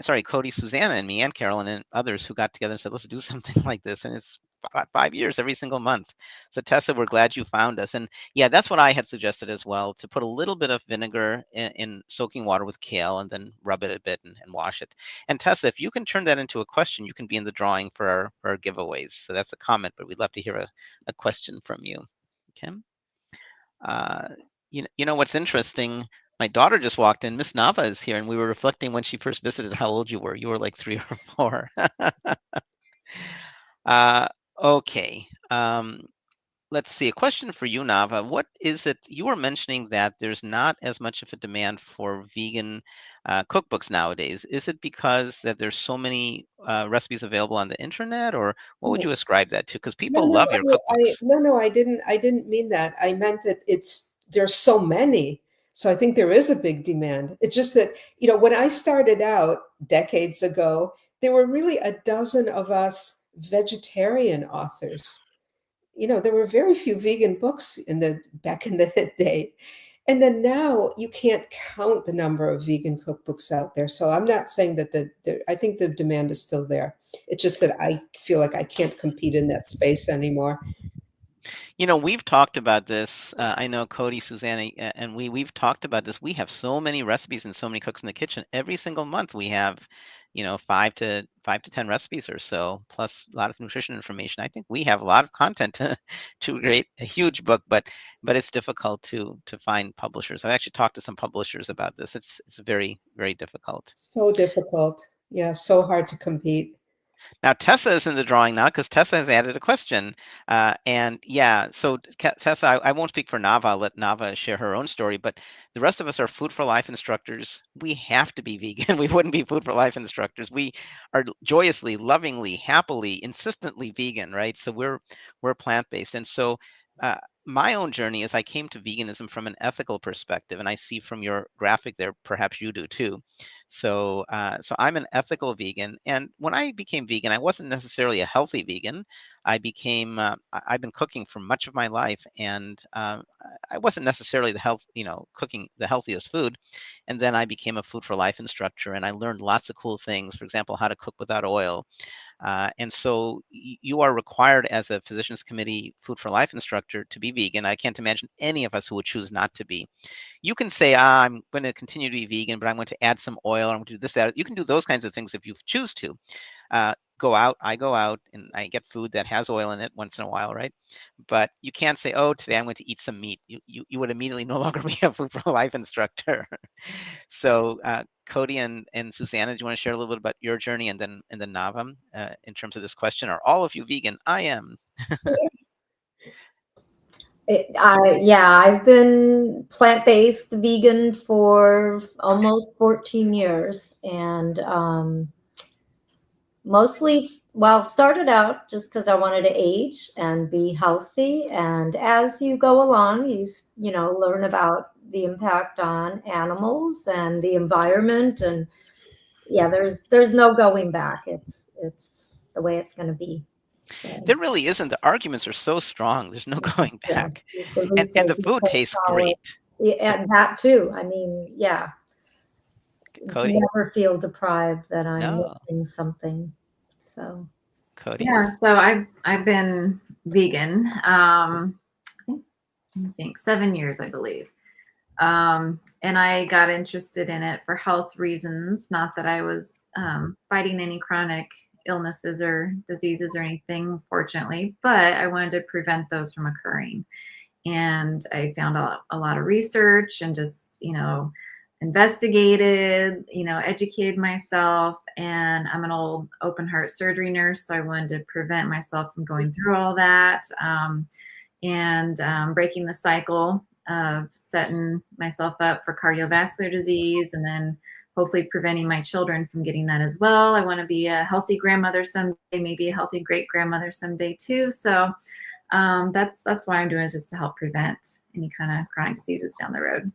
Sorry, Cody, Susanna, and me, and Carolyn, and others who got together and said, let's do something like this. And it's about 5 years every single month. So, Tessa, we're glad you found us. And yeah, that's what I had suggested as well, to put a little bit of vinegar in soaking water with kale and then rub it a bit and wash it. And Tessa, if you can turn that into a question, you can be in the drawing for our giveaways. So that's a comment, but we'd love to hear a question from you. Okay. Uh, you know what's interesting? My daughter just walked in. Miss Nava is here, and we were reflecting when she first visited how old you were. You were like 3 or 4. uh, okay. Let's see. A question for you, Nava. What is it? You were mentioning that there's not as much of a demand for vegan cookbooks nowadays. Is it because that there's so many recipes available on the internet, or what would you ascribe that to? Because No, people no, love your cookbooks. no, I didn't mean that. I meant that there's so many. So I think there is a big demand. It's just that, when I started out decades ago, there were really a dozen of us vegetarian authors. There were very few vegan books back in the day. And then now you can't count the number of vegan cookbooks out there. So I'm not saying that I think the demand is still there. It's just that I feel like I can't compete in that space anymore. We've talked about this. I know Cody, Susanna, and we've talked about this. We have so many recipes and so many cooks in the kitchen. Every single month we have, 5 to 10 recipes or so, plus a lot of nutrition information. I think we have a lot of content to create a huge book, but it's difficult to find publishers. I've actually talked to some publishers about this. It's very, very difficult. So difficult. Yeah, so hard to compete. Now Tessa is in the drawing now because Tessa has added a question. And yeah, so Tessa, I won't speak for Nava. I'll let Nava share her own story. But the rest of us are Food for Life instructors. We have to be vegan. We wouldn't be Food for Life instructors. We are joyously, lovingly, happily, insistently vegan, right? So we're plant-based. And so my own journey is I came to veganism from an ethical perspective, and I see from your graphic there, perhaps you do too. So, so I'm an ethical vegan, and when I became vegan, I wasn't necessarily a healthy vegan. I've been cooking for much of my life, and I wasn't necessarily cooking the healthiest food. And then I became a Food for Life instructor, and I learned lots of cool things. For example, how to cook without oil. And so you are required as a Physicians Committee Food for Life instructor to be vegan. I can't imagine any of us who would choose not to be. You can say, I'm going to continue to be vegan, but I'm going to add some oil. I'm going to do this, that. You can do those kinds of things if you choose to. I go out and I get food that has oil in it once in a while, right? But you can't say, oh, today I'm going to eat some meat. You would immediately no longer be a Food for Life instructor. So Cody and Susanna, do you want to share a little bit about your journey, and then Navam, in terms of this question? Are all of you vegan? I am. I've been plant-based vegan for almost 14 years, and mostly, well, started out just because I wanted to age and be healthy. And as you go along, learn about the impact on animals and the environment. And yeah, there's no going back. It's the way it's going to be. So, There really isn't. The arguments are so strong. There's no going yeah, back. you And produce the it, you food take tastes power. great. Yeah, and that too. I mean, yeah, Cody? never feel deprived that I'm No. missing something. So, Cody? Yeah, so I've been vegan. I think 7 years, I believe. And I got interested in it for health reasons. Not that I was fighting any chronic illnesses or diseases or anything, fortunately, but I wanted to prevent those from occurring. And I found a lot of research and just, investigated, educated myself. And I'm an old open heart surgery nurse, so I wanted to prevent myself from going through all that. And breaking the cycle of setting myself up for cardiovascular disease and then hopefully preventing my children from getting that as well. I want to be a healthy grandmother someday, maybe a healthy great grandmother someday too. So that's why I'm doing it, just to help prevent any kind of chronic diseases down the road.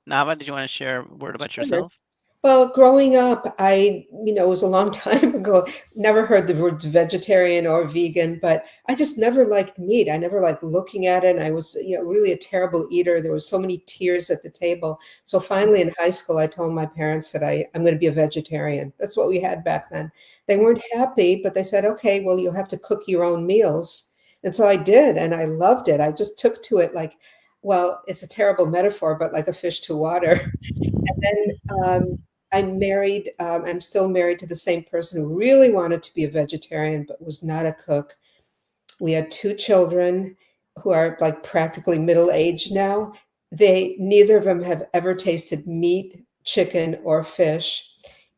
Nava, did you want to share a word about yourself? Well, growing up, it was a long time ago. Never heard the word vegetarian or vegan, but I just never liked meat. I never liked looking at it. And I was, really a terrible eater. There were so many tears at the table. So finally in high school, I told my parents that I'm going to be a vegetarian. That's what we had back then. They weren't happy, but they said, okay, well, you'll have to cook your own meals. And so I did, and I loved it. I just took to it like, well, it's a terrible metaphor, but like a fish to water. And I'm married. I'm still married to the same person who really wanted to be a vegetarian, but was not a cook. We had 2 children who are like practically middle-aged now. Neither of them have ever tasted meat, chicken, or fish.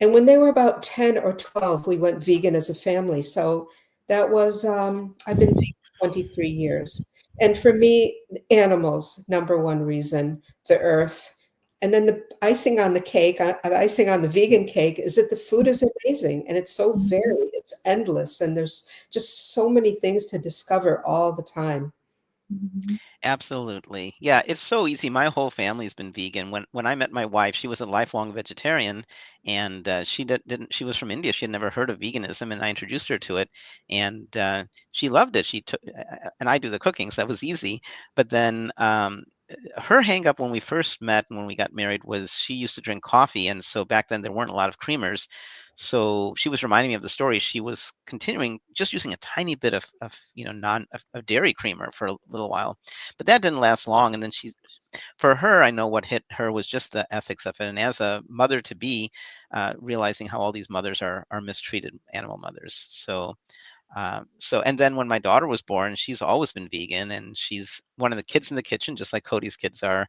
And when they were about 10 or 12, we went vegan as a family. So that was, I've been vegan 23 years. And for me, animals, number one reason, the earth. And then the icing on the cake, the icing on the vegan cake is that the food is amazing and it's so varied, it's endless, and there's just so many things to discover all the time. Absolutely. Yeah, it's so easy. My whole family's been vegan. When I met my wife, she was a lifelong vegetarian, and she didn't. She was from India. She had never heard of veganism, and I introduced her to it, and she loved it. She took, and I do the cooking, so that was easy. But then her hang up when we first met and when we got married was she used to drink coffee, and so back then there weren't a lot of creamers. So she was reminding me of the story. She was continuing just using a tiny bit of of dairy creamer for a little while, but that didn't last long. And then for her, I know what hit her was just the ethics of it. And as a mother to be, realizing how all these mothers are mistreated animal mothers. And then when my daughter was born, she's always been vegan, and she's one of the kids in the kitchen, just like Cody's kids are.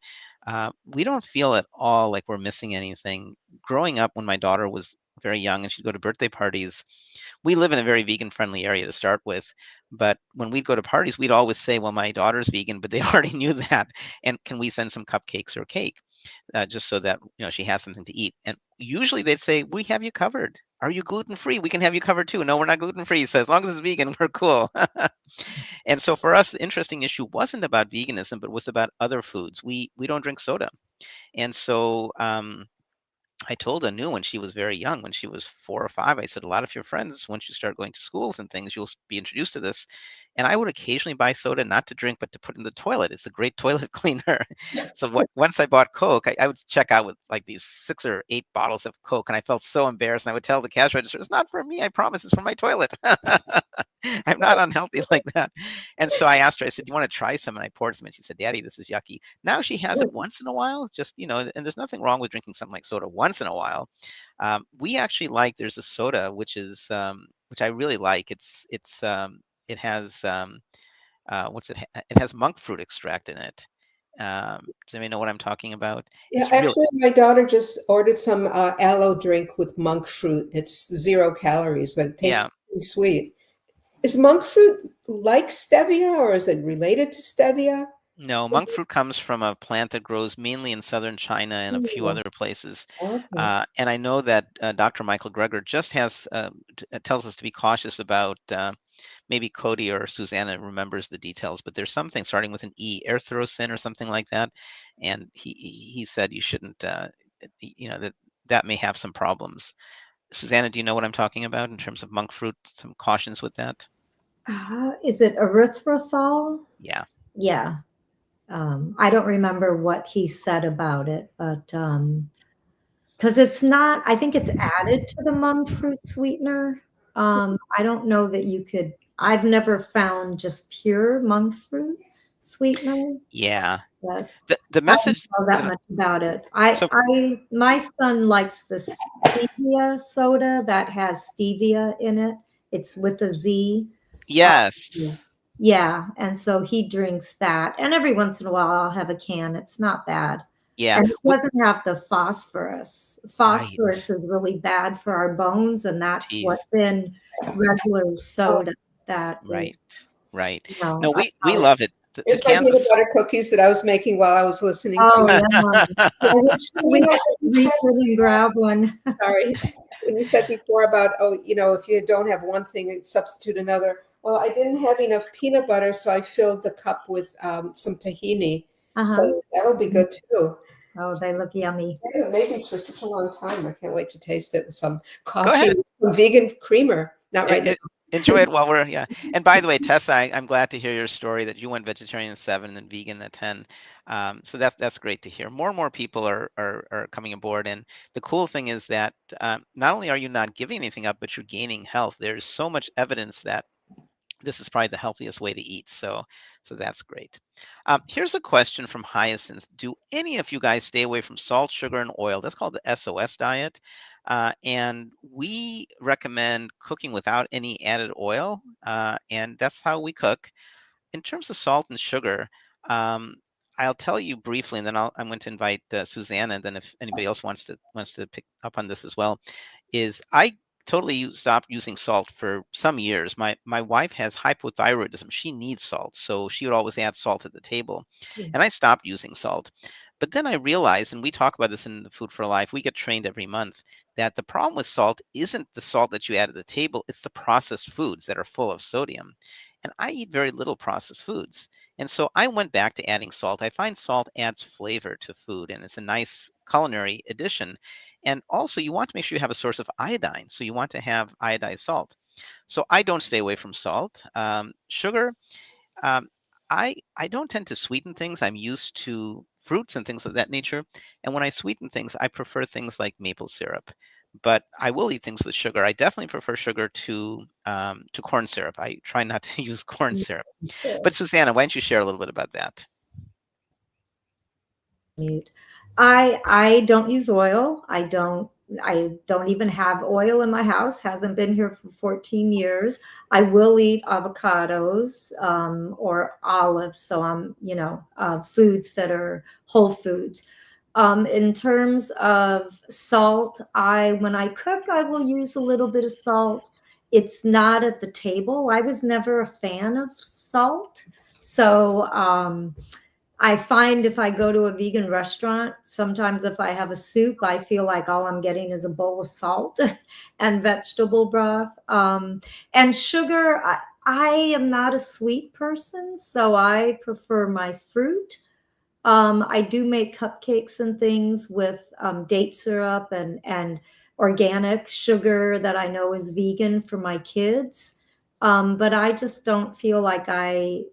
We don't feel at all like we're missing anything. Growing up, when my daughter was very young and she'd go to birthday parties, we live in a very vegan friendly area to start with, but when we'd go to parties, we'd always say, well, my daughter's vegan, but they already knew that, and can we send some cupcakes or cake, just so that she has something to eat. And usually they'd say, we have you covered. Are you gluten free? We can have you covered too. No, we're not gluten free, so as long as it's vegan, we're cool. And so for us, the interesting issue wasn't about veganism, but was about other foods. We don't drink soda, and so I told Anu when she was very young, when she was 4 or 5, I said, a lot of your friends, once you start going to schools and things, you'll be introduced to this. And I would occasionally buy soda, not to drink, but to put in the toilet. It's a great toilet cleaner. So once I bought Coke, I would check out with like these 6 or 8 bottles of Coke. And I felt so embarrassed. And I would tell the cash register, it's not for me. I promise it's for my toilet. I'm not unhealthy like that. And so I asked her, I said, you want to try some? And I poured some, and she said, Daddy, this is yucky. Now she has it once in a while, just, and there's nothing wrong with drinking something like soda once in a while. We actually there's a soda, which I really like. It has, it has monk fruit extract in it. Does anybody know what I'm talking about? Yeah, It's actually, my daughter just ordered some aloe drink with monk fruit. It's 0 calories, but it tastes yeah. pretty sweet. Is monk fruit like stevia, or is it related to stevia? No, monk fruit comes from a plant that grows mainly in southern China and a few other places. Okay. And I know that Dr. Michael Greger just tells us to be cautious about, maybe Cody or Susanna remembers the details, but there's something starting with an E, erythrocin or something like that. And he said you shouldn't, that may have some problems. Susanna, do you know what I'm talking about in terms of monk fruit? Some cautions with that? Is it erythritol? Yeah. Yeah. I don't remember what he said about it, but because it's not, I think it's added to the monk fruit sweetener. I don't know that you could, I've never found just pure monk fruit sweetener. Yeah. But The message. I don't know that much about it. So My son likes the stevia soda that has stevia in it. It's with a Z. yes. Yeah, and so he drinks that, and every once in a while I'll have a can. It's not bad. Yeah. And it doesn't have the phosphorus. Right. Phosphorus is really bad for our bones, and that's Teeth. what's in regular soda. That Right. is, Right. no, No, we love it. The Here's my peanut Kansas. butter cookies that I was making while I was listening Oh, to. yeah. We You know, can reach in and grab one. sorry, when you said before about, oh, if you don't have one thing, substitute another. Well, I didn't have enough peanut butter, so I filled the cup with some tahini. Uh-huh. So that'll be good too. Oh, they look yummy. I haven't made these for such a long time. I can't wait to taste it with some Go coffee, ahead. some vegan creamer. Not right now. Enjoy it while we're, yeah. And by the way, Tessa, I'm glad to hear your story that you went vegetarian at 7 and vegan at 10. So that's great to hear. More and more people are coming aboard, and the cool thing is that not only are you not giving anything up, but you're gaining health. There's so much evidence that this is probably the healthiest way to eat. So that's great. Here's a question from Hyacinth. Do any of you guys stay away from salt, sugar, and oil? That's called the SOS diet. And we recommend cooking without any added oil. And that's how we cook. In terms of salt and sugar, I'll tell you briefly, and then I'm going to invite Susanna, and then if anybody else wants to pick up on this as well, is I totally stopped using salt for some years. My wife has hypothyroidism. She needs salt, so she would always add salt at the table, and I stopped using salt. But then I realized, and we talk about this in the Food for Life, we get trained every month, that the problem with salt isn't the salt that you add at the table, it's the processed foods that are full of sodium. And I eat very little processed foods. And so I went back to adding salt. I find salt adds flavor to food, and it's a nice culinary addition. And also, you want to make sure you have a source of iodine. So you want to have iodized salt. So I don't stay away from salt. Sugar, um, I don't tend to sweeten things. I'm used to fruits and things of that nature. And when I sweeten things, I prefer things like maple syrup. But I will eat things with sugar. I definitely prefer sugar to corn syrup. I try not to use corn syrup. But Susanna, why don't you share a little bit about that? Mute. I don't use oil. I don't even have oil in my house. Hasn't been here for 14 years. I will eat avocados or olives. So foods that are whole foods. In terms of salt, when I cook, I will use a little bit of salt. It's not at the table. I was never a fan of salt. So I find if I go to a vegan restaurant, sometimes if I have a soup, I feel like all I'm getting is a bowl of salt and vegetable broth. And sugar, I am not a sweet person, so I prefer my fruit. I do make cupcakes and things with date syrup and organic sugar that I know is vegan for my kids. But I just don't feel like I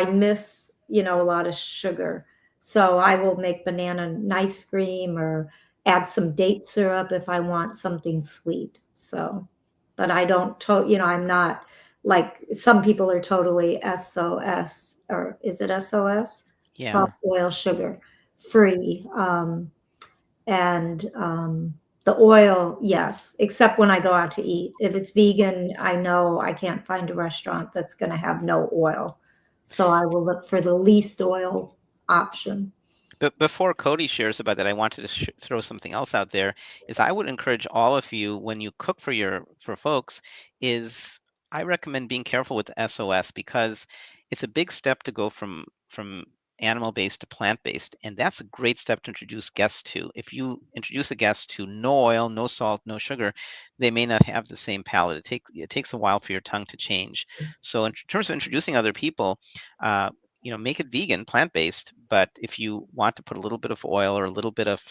miss, a lot of sugar. So I will make banana ice cream or add some date syrup if I want something sweet. So, but I don't, I'm not like some people are totally SOS, or is it SOS? Yeah. Salt, oil, sugar free. And the oil, yes, except when I go out to eat. If it's vegan, I know I can't find a restaurant that's going to have no oil. So I will look for the least oil option. But before Cody shares about that, I wanted to throw something else out there. Is I would encourage all of you when you cook for folks, is I recommend being careful with the SOS because it's a big step to go from animal-based to plant-based, and that's a great step to introduce guests to. If you introduce a guest to no oil, no salt, no sugar, they may not have the same palate. It takes a while for your tongue to change. So in terms of introducing other people, make it vegan, plant-based, but if you want to put a little bit of oil or a little bit of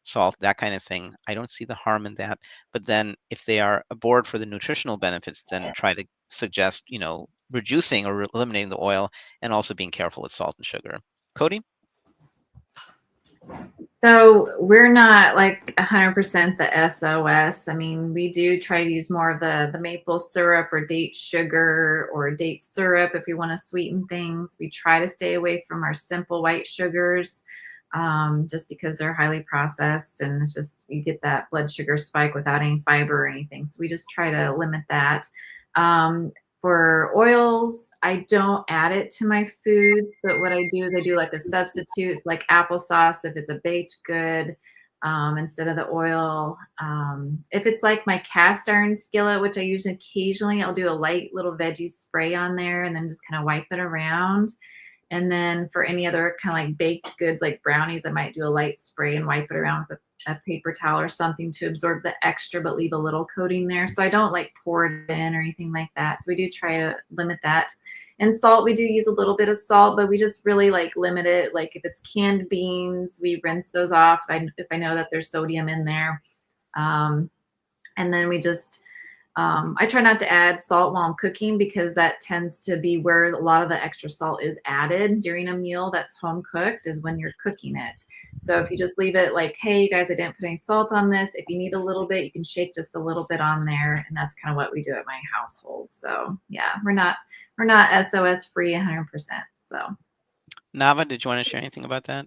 salt, that kind of thing, I don't see the harm in that. But then if they are aboard for the nutritional benefits, then try to suggest, reducing or eliminating the oil and also being careful with salt and sugar. Cody? So we're not like 100% the SOS. I mean, we do try to use more of the maple syrup or date sugar or date syrup if we want to sweeten things. We try to stay away from our simple white sugars just because they're highly processed and it's just you get that blood sugar spike without any fiber or anything. So we just try to limit that. For oils, I don't add it to my foods, but what I do is I do like a substitute, like applesauce if it's a baked good. instead of the oil. If it's like my cast iron skillet, which I use occasionally, I'll do a light little veggie spray on there and then just kind of wipe it around. And then for any other kind of like baked goods like brownies, I might do a light spray and wipe it around with a paper towel or something to absorb the extra, but leave a little coating there. So I don't like pour it in or anything like that. So we do try to limit that. And salt, we do use a little bit of salt, but we just really like limit it. Like if it's canned beans, we rinse those off if I know that there's sodium in there. And then we just, I try not to add salt while I'm cooking because that tends to be where a lot of the extra salt is added during a meal that's home cooked, is when you're cooking it. So if you just leave it like, hey, you guys, I didn't put any salt on this. If you need a little bit, you can shake just a little bit on there. And that's kind of what we do at my household. So yeah, we're not SOS free 100%. So Nava, did you want to share anything about that?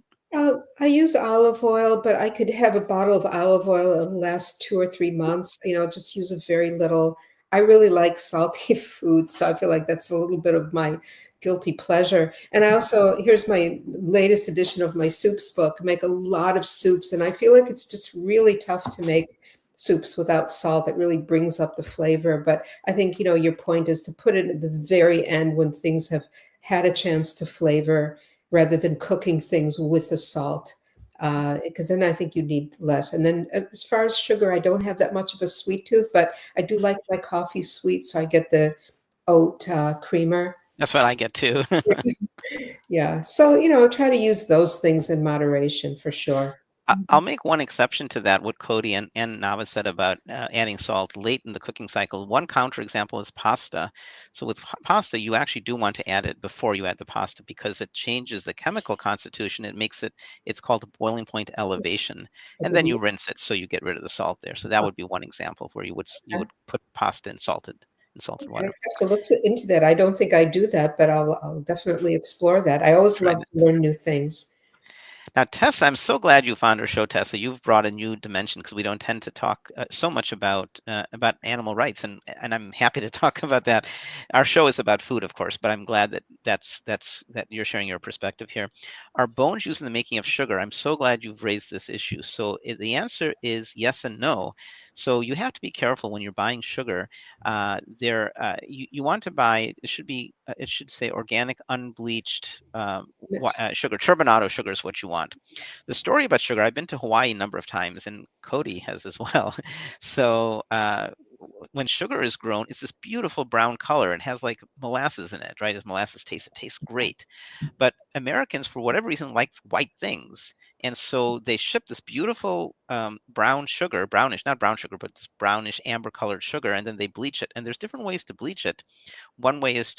I use olive oil, but I could have a bottle of olive oil that'll last 2 or 3 months. Just use a very little. I really like salty food, so I feel like that's a little bit of my guilty pleasure. And I also, here's my latest edition of my soups book. I make a lot of soups, and I feel like it's just really tough to make soups without salt. It really brings up the flavor. But I think, your point is to put it at the very end when things have had a chance to flavor, rather than cooking things with the salt, because then I think you need less. And then as far as sugar, I don't have that much of a sweet tooth, but I do like my coffee sweet, so I get the oat creamer. That's what I get too. Yeah. So, try to use those things in moderation for sure. I'll make one exception to that, what Cody and Nava said about adding salt late in the cooking cycle. One counterexample is pasta. So with pasta, you actually do want to add it before you add the pasta because it changes the chemical constitution. It makes it's called a boiling point elevation. And then you rinse it so you get rid of the salt there. So that would be one example where you would put pasta in salted I water. have to look into that. I don't think I do that, but I'll definitely explore that. I always Try love to learn new things. Now, Tessa, I'm so glad you found our show, Tessa. You've brought a new dimension because we don't tend to talk so much about animal rights, and I'm happy to talk about that. Our show is about food, of course, but I'm glad that you're sharing your perspective here. Are bones used in the making of sugar? I'm so glad you've raised this issue. So the answer is yes and no. So you have to be careful when you're buying sugar. You want to buy. It should say organic, unbleached sugar. Turbinado sugar is what you want. The story about sugar, I've been to Hawaii a number of times, and Cody has as well. So when sugar is grown, it's this beautiful brown color and has like molasses in it, right? As molasses taste, it tastes great. But Americans, for whatever reason, like white things. And so they ship this beautiful brown sugar, brownish, not brown sugar, but this brownish amber colored sugar, and then they bleach it. And there's different ways to bleach it. One way is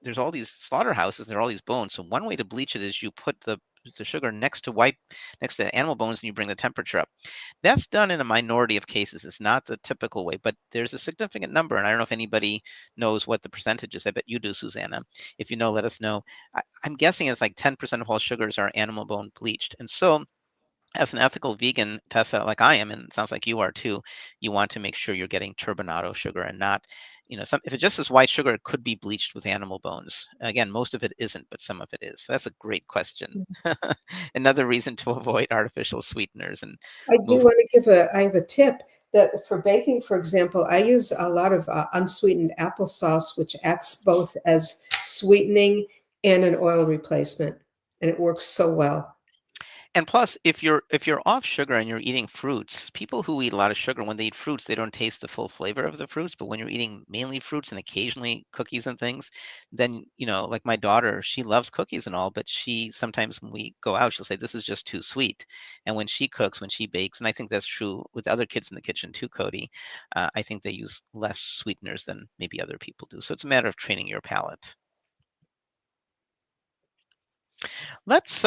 there's all these slaughterhouses, there are all these bones. So one way to bleach it is you put the sugar next to animal bones and you bring the temperature up. That's done in a minority of cases. It's not the typical way, but there's a significant number. And I don't know if anybody knows what the percentage is. I bet you do, Susanna. If you know, let us know. I'm guessing it's like 10% of all sugars are animal bone bleached. And so as an ethical vegan, Tessa, like I am, and it sounds like you are too, you want to make sure you're getting turbinado sugar and not, if it just is white sugar, it could be bleached with animal bones. Again, most of it isn't, but some of it is. So that's a great question. Another reason to avoid artificial sweeteners and I do want to I have a tip that for baking, for example, I use a lot of unsweetened applesauce, which acts both as sweetening and an oil replacement. And it works so well. And plus, if you're off sugar and you're eating fruits, people who eat a lot of sugar, when they eat fruits, they don't taste the full flavor of the fruits. But when you're eating mainly fruits and occasionally cookies and things, then, like my daughter, she loves cookies and all, but she sometimes when we go out, she'll say, this is just too sweet. And when she cooks, when she bakes, and I think that's true with other kids in the kitchen too, Cody, I think they use less sweeteners than maybe other people do. So it's a matter of training your palate. Let's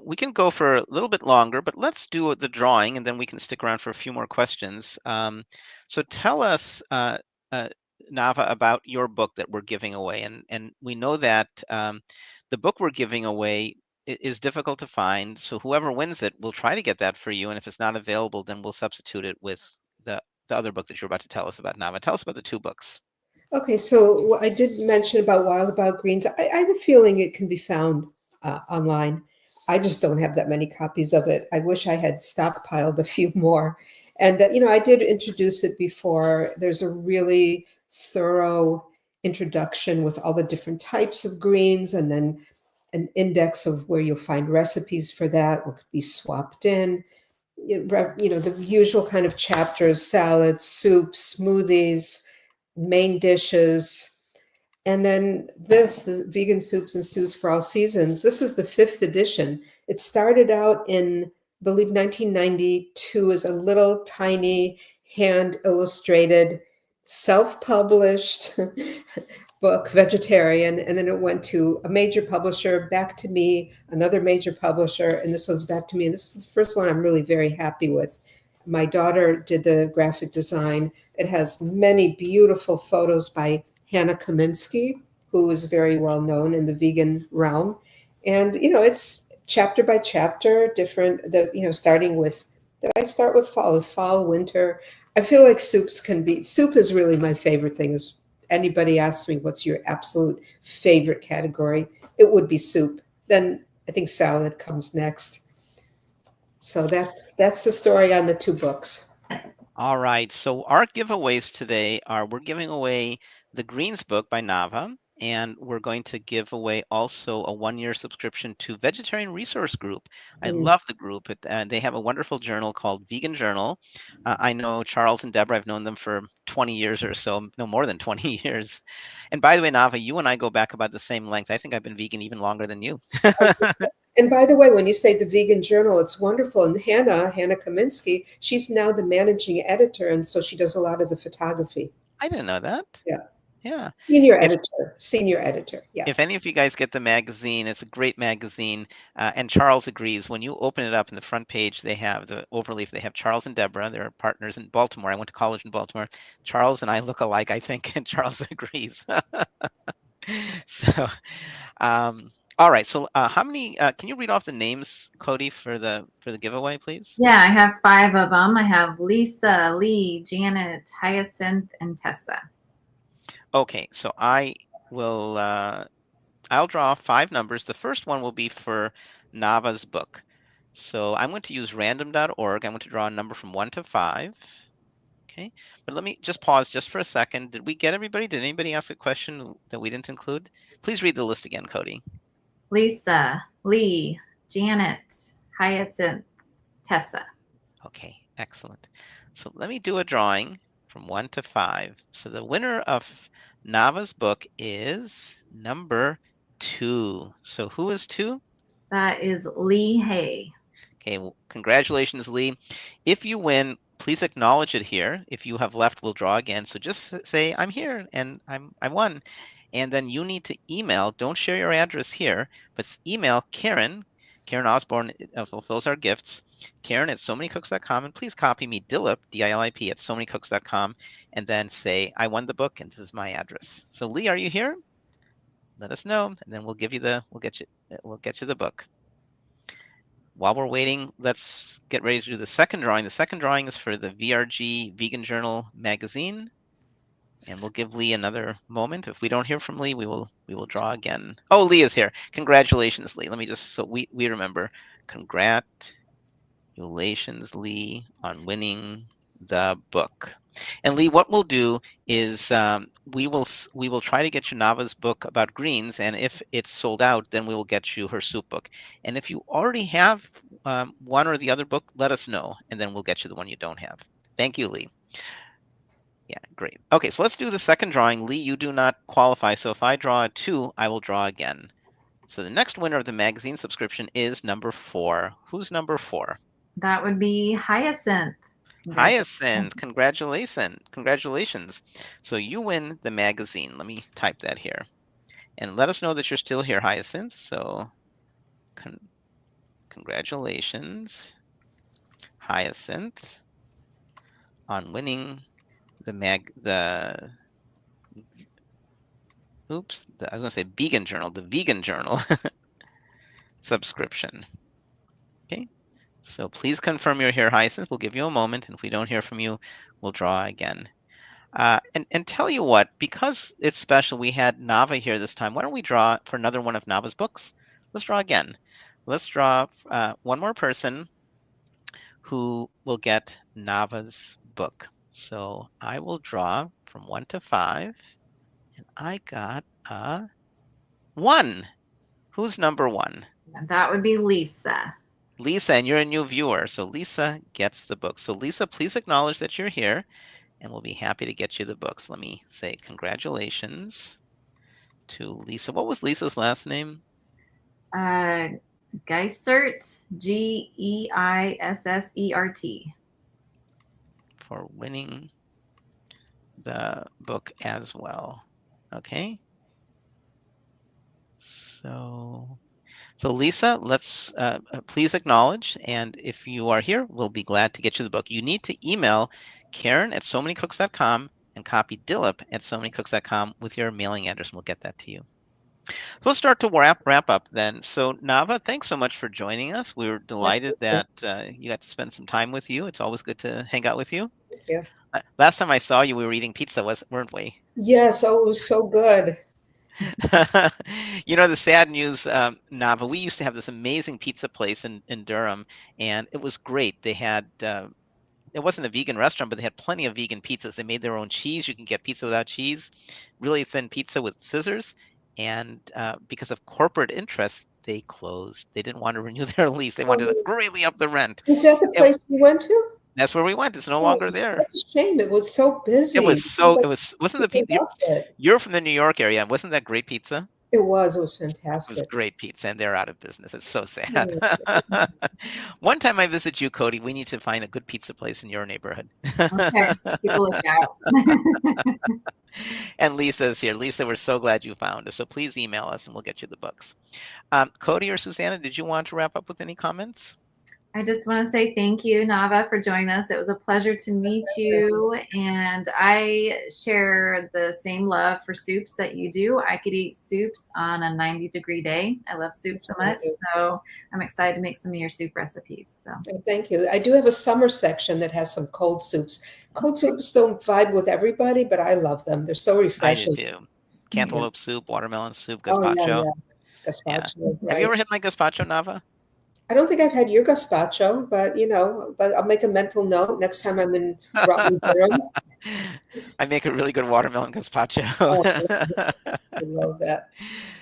we can go for a little bit longer, but let's do the drawing and then we can stick around for a few more questions. So tell us, Nava, about your book that we're giving away. And we know that the book we're giving away is difficult to find. So whoever wins it, we'll try to get that for you. And if it's not available, then we'll substitute it with the other book that you're about to tell us about, Nava. Tell us about the two books. Okay, so I did mention about Wild About Greens. I have a feeling it can be found online. I just don't have that many copies of it. I wish I had stockpiled a few more. And I did introduce it before. There's a really thorough introduction with all the different types of greens, and then an index of where you'll find recipes for that, what could be swapped in. The usual kind of chapters: salads, soups, smoothies, main dishes. And then the Vegan Soups and Stews for All Seasons, this is the 5th edition. It started out in, I believe, 1992 as a little tiny hand illustrated, self-published book, vegetarian. And then it went to a major publisher, back to me, another major publisher, and this one's back to me. And this is the first one I'm really very happy with. My daughter did the graphic design. It has many beautiful photos by Hannah Kaminsky, who is very well known in the vegan realm. And, it's chapter by chapter, different, starting with, did I start with fall, winter? I feel like soup is really my favorite thing. Is anybody asks me, what's your absolute favorite category? It would be soup. Then I think salad comes next. So that's the story on the 2 books. All right. So our giveaways today are, we're giving away the Greens book by Nava, and we're going to give away also a 1-year subscription to Vegetarian Resource Group. I love the group. They have a wonderful journal called Vegan Journal. I know Charles and Deborah. I've known them for 20 years or so, no more than 20 years. And by the way, Nava, you and I go back about the same length. I think I've been vegan even longer than you. And by the way, when you say the Vegan Journal, it's wonderful. And Hannah Kaminsky, she's now the managing editor, and so she does a lot of the photography. I didn't know that. Yeah. Yeah. Senior editor. Yeah. If any of you guys get the magazine, it's a great magazine. And Charles agrees. When you open it up in the front page, they have the overleaf. They have Charles and Deborah. They're partners in Baltimore. I went to college in Baltimore. Charles and I look alike, I think, and Charles agrees. So, all right. So, how many? Can you read off the names, Cody, for the giveaway, please? Yeah, I have 5 of them. I have Lisa, Lee, Janet, Hyacinth, and Tessa. Okay. So I will. I'll draw 5 numbers. The first one will be for Nava's book. So I'm going to use random.org. I'm going to draw a number from 1 to 5. Okay, but let me just pause just for a second. Did we get everybody? Did anybody ask a question that we didn't include? Please read the list again, Cody. Lisa, Lee, Janet, Hyacinth, Tessa. Okay, excellent. So let me do a drawing from 1 to 5. So the winner of Nava's book is number 2. So who is 2? That is Lee Hay. Okay, well, congratulations, Lee. If you win, please acknowledge it here. If you have left, we'll draw again. So just say, I'm here and I won. And then you need to email, don't share your address here, but email Karen Osborne fulfills our gifts, Karen at somanycooks.com, and please copy me, Dilip, D-I-L-I-P, at somanycooks.com, and then say, I won the book and this is my address. So Lee, are you here? Let us know, and then we'll get you the book. While we're waiting, let's get ready to do the second drawing. The second drawing is for the VRG Vegan Journal magazine. And we'll give Lee another moment. If we don't hear from Lee, we will draw again. Oh, Lee is here. Congratulations, Lee. Let me just, so we remember. Congratulations, Lee, on winning the book. And Lee, what we'll do is we will try to get you Nava's book about greens, and if it's sold out, then we will get you her soup book. And if you already have one or the other book, let us know, and then we'll get you the one you don't have. Thank you, Lee. Yeah, great. Okay, so let's do the second drawing. Lee, you do not qualify, so if I draw a 2, I will draw again. So the next winner of the magazine subscription is number 4. Who's number 4? That would be Hyacinth. Hyacinth, congratulations. So you win the magazine. Let me type that here. And let us know that you're still here, Hyacinth. So congratulations, Hyacinth, on winning the I was going to say Vegan Journal, the Vegan Journal subscription. Okay. So please confirm you're here, Hyacinth. We'll give you a moment, and if we don't hear from you, we'll draw again. And tell you what, because it's special, we had Nava here this time. Why don't we draw for another one of Nava's books? Let's draw again. let's draw one more person who will get Nava's book. So I will draw from 1 to 5, and I got a 1. Who's number 1? And that would be Lisa. Lisa, and you're a new viewer, so Lisa gets the book. So Lisa, please acknowledge that you're here, and we'll be happy to get you the books. Let me say congratulations to Lisa. What was Lisa's last name? Geisert, Geissert. For winning the book as well. Okay. So Lisa, let's please acknowledge, and if you are here, we'll be glad to get you the book. You need to email Karen@somanycooks.com and copy Dilip at somanycooks.com with your mailing address, and we'll get that to you. So let's start to wrap up then. So Nava, thanks so much for joining us. We were delighted that you got to spend some time with you. It's always good to hang out with you. Thank you. Last time I saw you, we were eating pizza, weren't we? Yes, oh, it was so good. You know, the sad news, Nava, we used to have this amazing pizza place in Durham, and it was great. They had, it wasn't a vegan restaurant, but they had plenty of vegan pizzas. They made their own cheese. You can get pizza without cheese, really thin pizza with scissors. And because of corporate interests, they closed. They didn't want to renew their lease. They wanted to greatly up the rent. Is that the place we went to? That's where we went. It's no Oh, longer there. that's a shame. It was so busy. Wasn't the pizza, you're from the New York area. Wasn't that great pizza? It was It was fantastic. great pizza, and they're out of business. It's so sad. One time I visit you, Cody, we need to find a good pizza place in your neighborhood. Okay, keep a lookout. And Lisa's here. Lisa, we're so glad you found us. So please email us and we'll get you the books. Cody or Susanna, did you want to wrap up with any comments? I just want to say thank you, Nava, for joining us. It was a pleasure to meet you. And I share the same love for soups that you do. I could eat soups on a 90-degree day. I love soup so much. So I'm excited to make some of your soup recipes. So thank you. I do have a summer section that has some cold soups. Cold soups don't vibe with everybody, but I love them. They're so refreshing. I do too. Cantaloupe soup, watermelon soup, Oh, gazpacho. Gazpacho. Yeah. Right. Have you ever had my gazpacho, Nava? I don't think I've had your gazpacho, but I'll make a mental note next time I'm in Rutland, Durham. I make a really good watermelon gazpacho. Oh, I love that.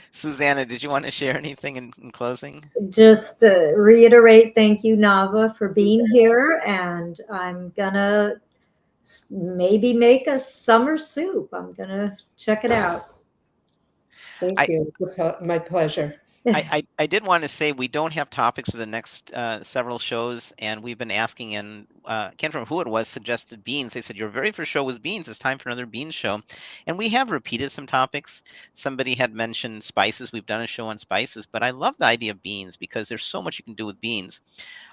Susanna, did you want to share anything in closing? Just reiterate, thank you, Nava, for being here. And I'm going to maybe make a summer soup. I'm going to check it out. Thank you. My pleasure. I did want to say we don't have topics for the next several shows, and we've been asking, and I can't remember who it was, suggested beans. They said, your very first show was beans. It's time for another beans show. And we have repeated some topics. Somebody had mentioned spices. We've done a show on spices, but I love the idea of beans because there's so much you can do with beans.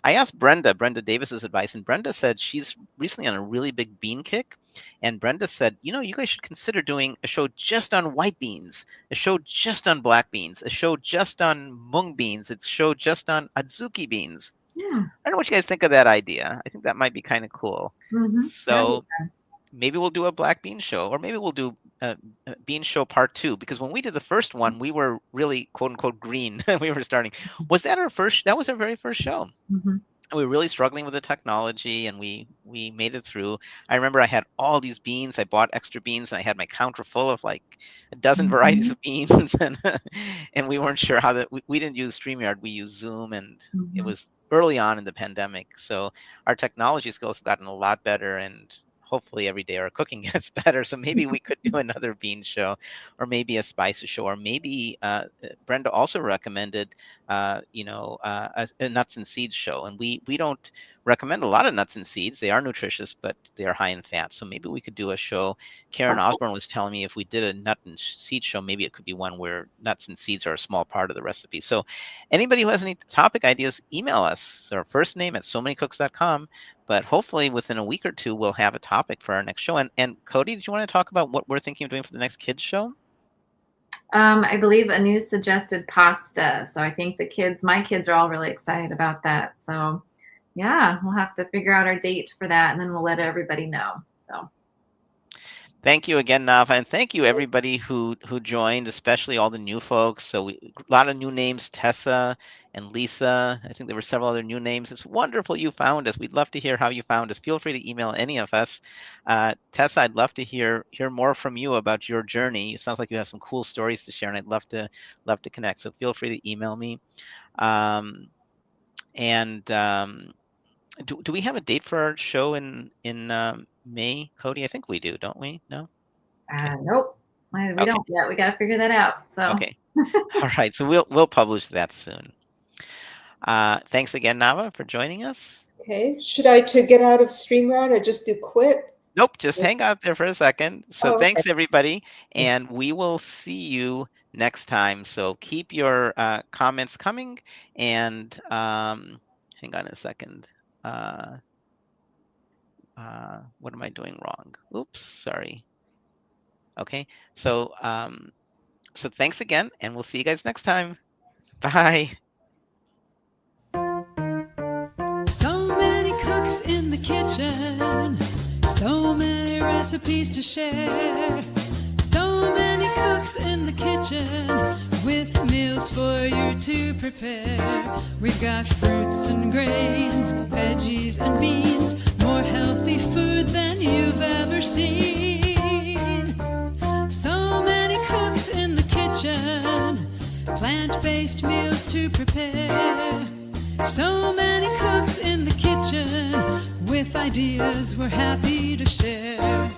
I asked Brenda Davis's advice, and Brenda said she's recently on a really big bean kick. And Brenda said, you guys should consider doing a show just on white beans, a show just on black beans, a show just on mung beans, a show just on adzuki beans. Yeah. I don't know what you guys think of that idea. I think that might be kind of cool. Mm-hmm. So maybe we'll do a black bean show, or maybe we'll do a bean show part 2, because when we did the first one, we were really quote unquote green. We were starting. Was that our first? That was our very first show. Mm-hmm. We were really struggling with the technology, and we made it through. I remember I had all these beans. I bought extra beans, and I had my counter full of like a dozen varieties of beans, and we weren't sure how that. We didn't use StreamYard. We used Zoom, and it was early on in the pandemic. So our technology skills have gotten a lot better, and hopefully every day our cooking gets better. So maybe we could do another bean show, or maybe a spices show, or maybe Brenda also recommended, a nuts and seeds show. And we don't recommend a lot of nuts and seeds. They are nutritious, but they are high in fat. So maybe we could do a show. Karen Osborne was telling me if we did a nut and seed show, maybe it could be one where nuts and seeds are a small part of the recipe. So anybody who has any topic ideas, email us. Our first name at somanycooks.com. But hopefully within a week or two, we'll have a topic for our next show. And Cody, did you want to talk about what we're thinking of doing for the next kids show? I believe Anu suggested pasta. So I think my kids are all really excited about that. So yeah, we'll have to figure out our date for that, and then we'll let everybody know. So Thank you again, Nava, and thank you everybody who joined, especially all the new folks. So a lot of new names, Tessa and Lisa. I think there were several other new names. It's wonderful you found us. We'd love to hear how you found us. Feel free to email any of us. Tessa, I'd love to hear more from you about your journey. It sounds like you have some cool stories to share, and I'd love to connect. So feel free to email me. Do we have a date for our show in May, Cody? I think we do, don't we? No? Nope. We Okay. don't yet. We got to figure that out. So. Okay. All right. So we'll publish that soon. Thanks again, Nava, for joining us. Okay. Should I to get out of StreamYard or just do quit? Nope. Just hang out there for a second. So Oh, thanks, okay. everybody. And we will see you next time. So keep your comments coming. And hang on a second. What am I doing wrong? Oops, sorry. Okay, so thanks again, and we'll see you guys next time. Bye. So many cooks in the kitchen, so many recipes to share. So many cooks in the kitchen with meals for you to prepare. We've got fruits and grains, veggies and beans, more healthy food than you've ever seen. So many cooks in the kitchen, plant-based meals to prepare. So many cooks in the kitchen with ideas we're happy to share.